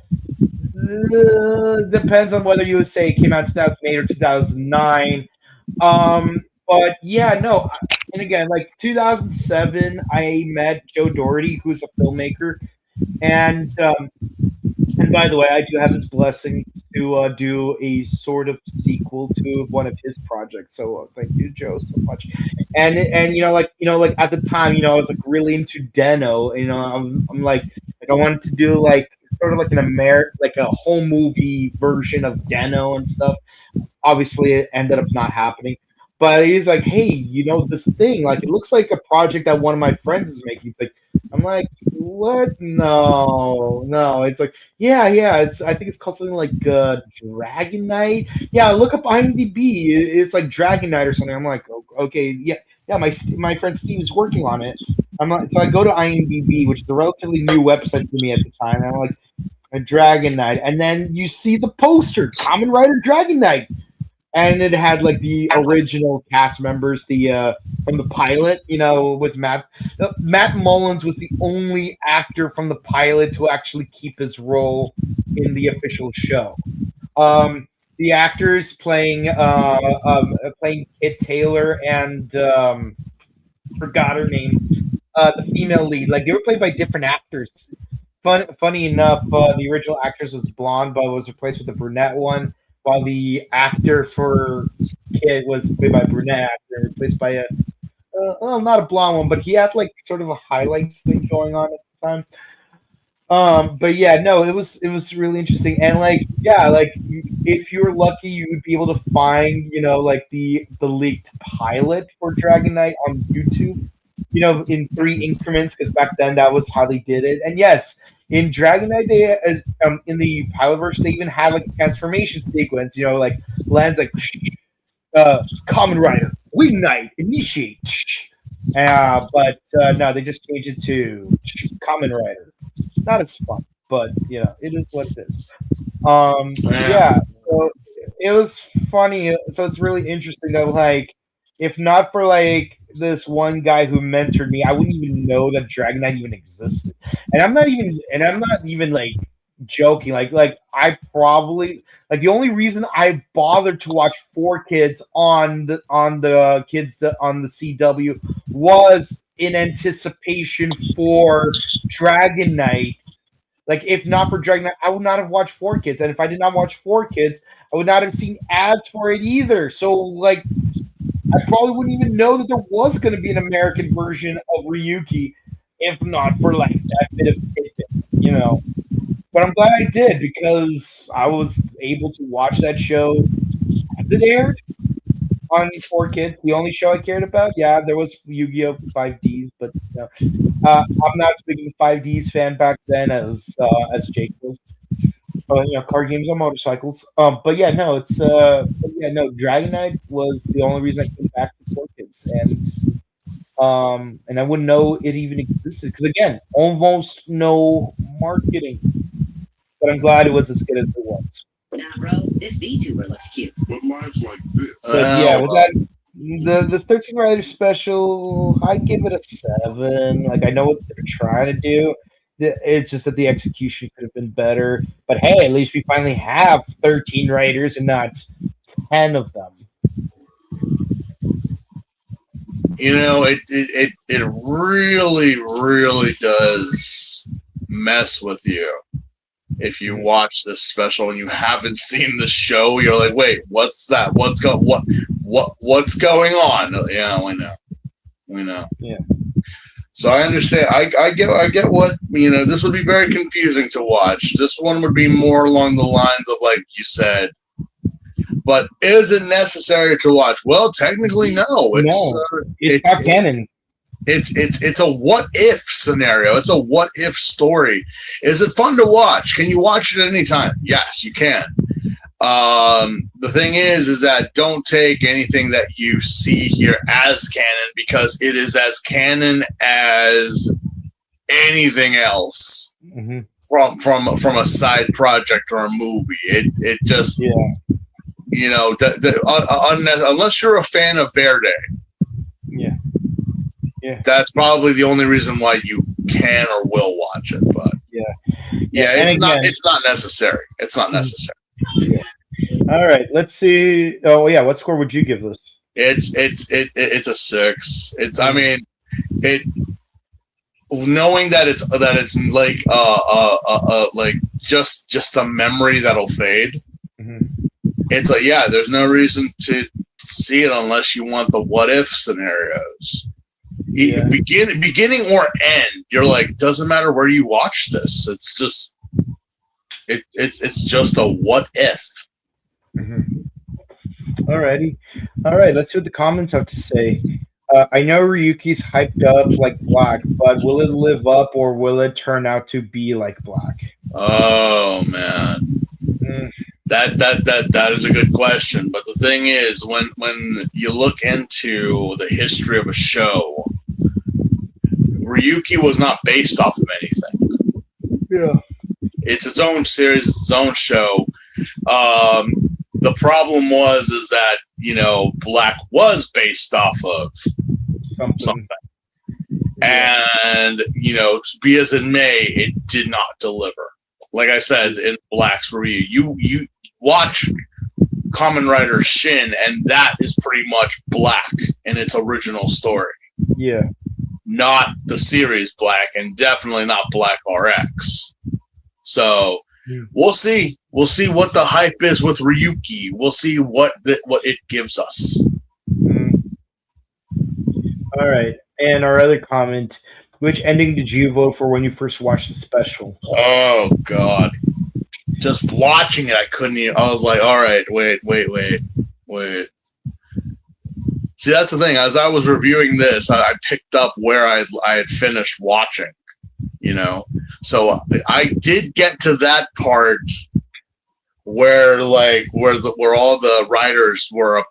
depends on whether you would say it came out in 2008 or 2009. But yeah, no. And again, like 2007, I met Joe Doherty, who's a filmmaker, and by the way, I do have his blessing to do a sort of sequel to one of his projects. So thank you, Joe, so much. And like at the time, I was like really into Deno. I'm like I wanted to do like sort of like like a whole movie version of Deno and stuff. Obviously, it ended up not happening. But he's like, hey, this thing, like, it looks like a project that one of my friends is making. It's like, I'm like, what? No. It's like, yeah. I think it's called something like Dragon Knight. Yeah, look up IMDb. It's like Dragon Knight or something. I'm like, okay, yeah. My friend Steve is working on it. So I go to IMDb, which is a relatively new website for me at the time. And I'm like, a Dragon Knight, and then you see the poster, Kamen Rider Dragon Knight. And it had like the original cast members, from the pilot, with Matt. Matt Mullins was the only actor from the pilot to actually keep his role in the official show. The actors playing Kit Taylor and forgot her name, the female lead, like they were played by different actors. Funny enough, the original actress was blonde, but was replaced with a brunette one. While the actor for Kid was played by a brunette actor, replaced by not a blonde one, but he had like sort of a highlights thing going on at the time. But yeah, no, it was really interesting, and like if you're lucky, you would be able to find like the leaked pilot for Dragon Knight on YouTube, in 3 increments, because back then that was how they did it. And yes. In Dragon Knight, they in the pilot version, they even had like a transformation sequence. Like lands like Kamen Rider, Wing Knight, initiate. But no, they just changed it to Kamen Rider. Not as fun, but it is what it is. Yeah, so it was funny. So it's really interesting that like, if not for like this one guy who mentored me, I wouldn't even know that Dragon Knight even existed. And I'm not even like joking. Like I probably like the only reason I bothered to watch 4Kids on the CW was in anticipation for Dragon Knight. Like if not for Dragon Knight, I would not have watched 4Kids. And if I did not watch 4Kids, I would not have seen ads for it either. So like I probably wouldn't even know that there was going to be an American version of Ryuki if not for like that bit of tidbit, But I'm glad I did, because I was able to watch that show as it aired on 4Kids. The only show I cared about, there was Yu-Gi-Oh! 5Ds, but I'm not as big of a 5Ds fan back then as Jake was. Card games on motorcycles. But yeah, no, it's Dragon Knight was the only reason I came back to 4Kids, and I wouldn't know it even existed because again, almost no marketing. But I'm glad it was as good as it was. Nah, bro, this VTuber looks cute. But life's like this. But yeah, with that, the 13 Rider special, I give it a 7. Like I know what they're trying to do. It's just that the execution could have been better. But hey, at least we finally have 13 writers and not 10 of them. It really, really does mess with you. If you watch this special and you haven't seen the show, you're like, wait, what's that? What's going on? Yeah, we know. Yeah. So I understand. I get what, this would be very confusing to watch. This one would be more along the lines of, like you said. But is it necessary to watch? Well, technically, no. It's not canon. It's a what if scenario. It's a what if story. Is it fun to watch? Can you watch it at any time? Yes, you can. The thing is that don't take anything that you see here as canon, because it is as canon as anything else from a side project or a movie. It just unless you're a fan of Verde. Yeah, that's probably the only reason why you can or will watch it. But it's not necessary. It's not necessary. Yeah. All right, let's see. Oh yeah, what score would you give this? It's a 6. Knowing that it's like just a memory that'll fade. It's like, there's no reason to see it unless you want the what if scenarios. Beginning or end, you're like, doesn't matter where you watch this. It's just it's just a what if. Alrighty. All right, let's see what the comments have to say. I know Ryuki's hyped up like Black, but will it live up or will it turn out to be like Black? Oh man. That is a good question. But the thing is, when you look into the history of a show, Ryuki was not based off of anything. Yeah. It's its own series, its own show. The problem is that, Black was based off of something. And, be as it may, it did not deliver. Like I said in Black's review, you watch Kamen Rider Shin, and that is pretty much Black in its original story. Yeah. Not the series Black, and definitely not Black RX. So we'll see. We'll see what the hype is with Ryuki. We'll see what it gives us. All right. And our other comment, which ending did you vote for when you first watched the special? Oh, God. Just watching it, I couldn't even. I was like, all right, wait. See, that's the thing. As I was reviewing this, I picked up where I had finished watching, So I did get to that part where all the riders were and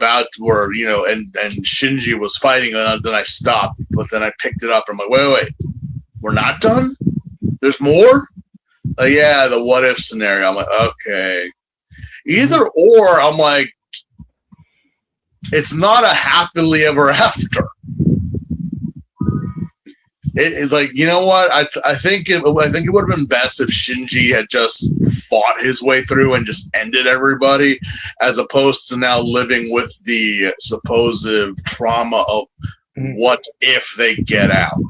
Shinji was fighting, and then I stopped, but then I picked it up. And I'm like, wait, we're not done? There's more? The what if scenario. I'm like, okay. Either or, I'm like, it's not a happily ever after. You know what? I think it would have been best if Shinji had just fought his way through and just ended everybody, as opposed to now living with the supposed trauma of what if they get out.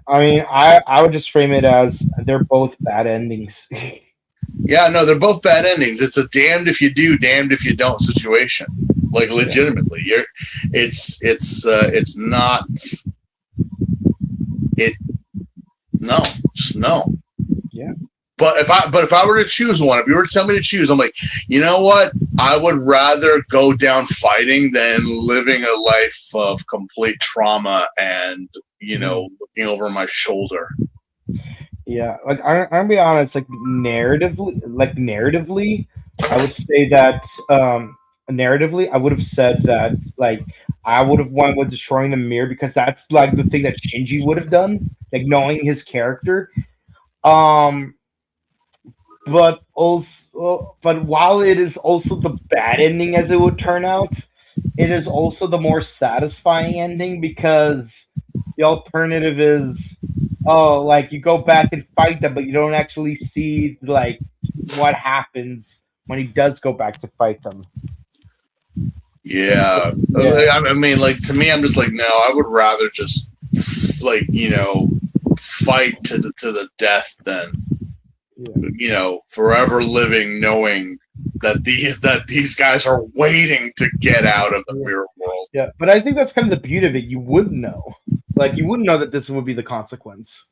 I mean, I would just frame it as they're both bad endings. Yeah, no, they're both bad endings. It's a damned if you do, damned if you don't situation. Like, legitimately, it's not. No. Yeah. But if I were to choose one, if you were to tell me to choose, I'm like, you know what? I would rather go down fighting than living a life of complete trauma and, looking over my shoulder. Yeah, like I'm gonna be honest, narratively, I would say that narratively, I would have said that I would have won with destroying the mirror, because that's the thing that Shinji would have done, knowing his character. But while it is also the bad ending as it would turn out, it is also the more satisfying ending, because the alternative is, you go back and fight them, but you don't actually see what happens when he does go back to fight them. Yeah. I mean, to me, I'm just no, I would rather just, fight to the death. Then Yeah. forever living, knowing that these guys are waiting to get out of the mirror world. Yeah, but I think that's kind of the beauty of it. You wouldn't know, you wouldn't know that this would be the consequence.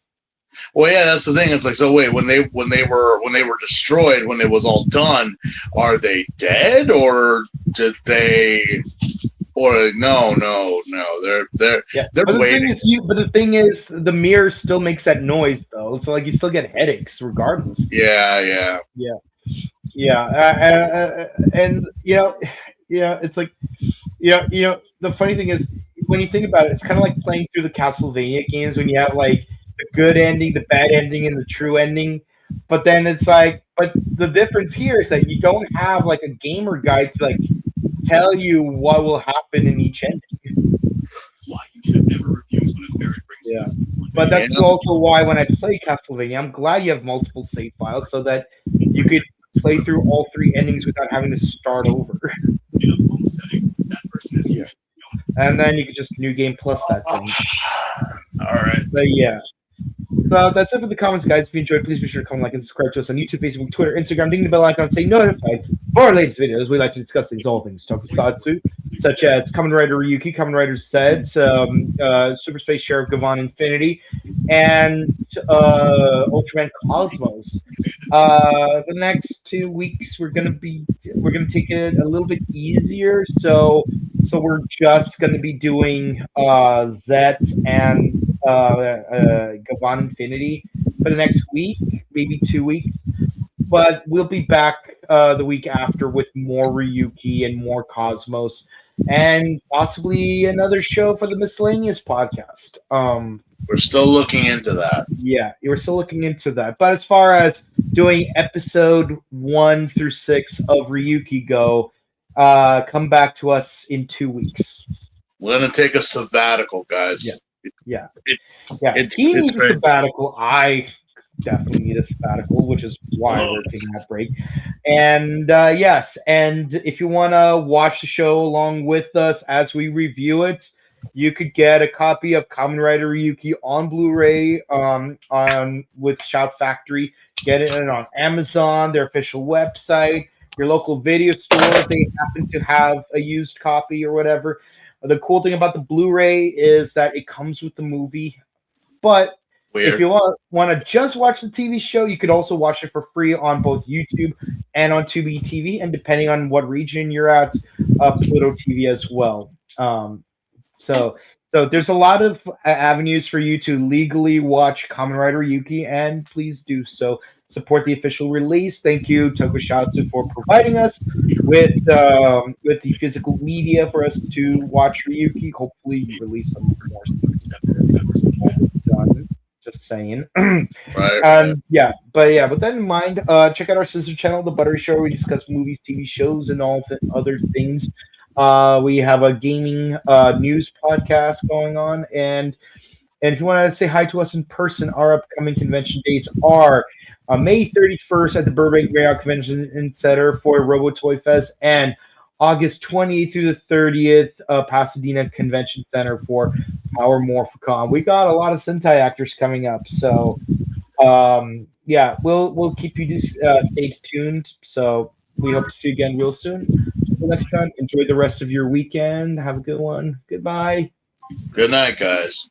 Well, yeah, that's the thing. It's like, so wait, when they were destroyed, when it was all done, are they dead, or did they? Or no, they're But waiting. the thing is, the mirror still makes that noise though. So you still get headaches regardless. Yeah. And it's like, the funny thing is, when you think about it, it's kind of like playing through the Castlevania games when you have like the good ending, the bad ending, and the true ending. But then it's like, but the difference here is that you don't have like a gamer guide to like tell you what will happen in each ending. Why you should never refuse when a ferret brings you. But that's also why when I play Castlevania, I'm glad you have multiple save files so that you could play through all 3 endings without having to start over. In a home setting, that person is usually And then you could just New Game Plus that thing. All right. But yeah. So that's it for the comments, guys. If you enjoyed, please be sure to comment, like, and subscribe to us on YouTube, Facebook, Twitter, Instagram. Ding the bell icon, stay notified for our latest videos. We like to discuss things, all things tokusatsu, such as Kamen Rider Ryuki, Kamen Rider Zeds, Super Space Sheriff Gavan Infinity, and Ultraman Cosmos. The next 2 weeks we're gonna take it a little bit easier. So we're just gonna be doing Zets and Gavan Infinity for the next week, maybe 2 weeks. But we'll be back the week after with more Ryuki and more Cosmos, and possibly another show for the Miscellaneous podcast. We're still looking into that. Yeah, we're still looking into that. But as far as doing episode 1 through 6 of Ryuki go, come back to us in 2 weeks. We're gonna take a sabbatical, guys. Yeah. It's He needs a very- sabbatical. I definitely need a sabbatical, which is why we're taking that break. And yes, and if you want to watch the show along with us as we review it, you could get a copy of Kamen Rider Ryuki on Blu-ray on with Shout Factory. Get it on Amazon, their official website, your local video store if they happen to have a used copy or whatever. The cool thing about the Blu-ray is that it comes with the movie, but if you want to just watch the TV show, you could also watch it for free on both YouTube and on Tubi TV, and depending on what region you're at, Pluto TV as well. So there's a lot of avenues for you to legally watch Kamen Rider Ryuki, and please do so. Support the official release. Thank you, Tokusatsu, for providing us with the physical media for us to watch Ryuki. Hopefully, you release some more stuff. Just saying. Right. With that in mind, check out our sister channel, The Buttery Show, where we discuss movies, TV shows, and all the other things. We have a gaming news podcast going on, and if you want to say hi to us in person, our upcoming convention dates are May 31st at the Burbank Marriott Convention Center for Robo Toy Fest, and August 20th through the 30th, Pasadena Convention Center for Power Morphicon. We got a lot of Sentai actors coming up, so we'll keep you stay tuned. So we hope to see you again real soon. Until next time, enjoy the rest of your weekend. Have a good one. Goodbye. Good night, guys.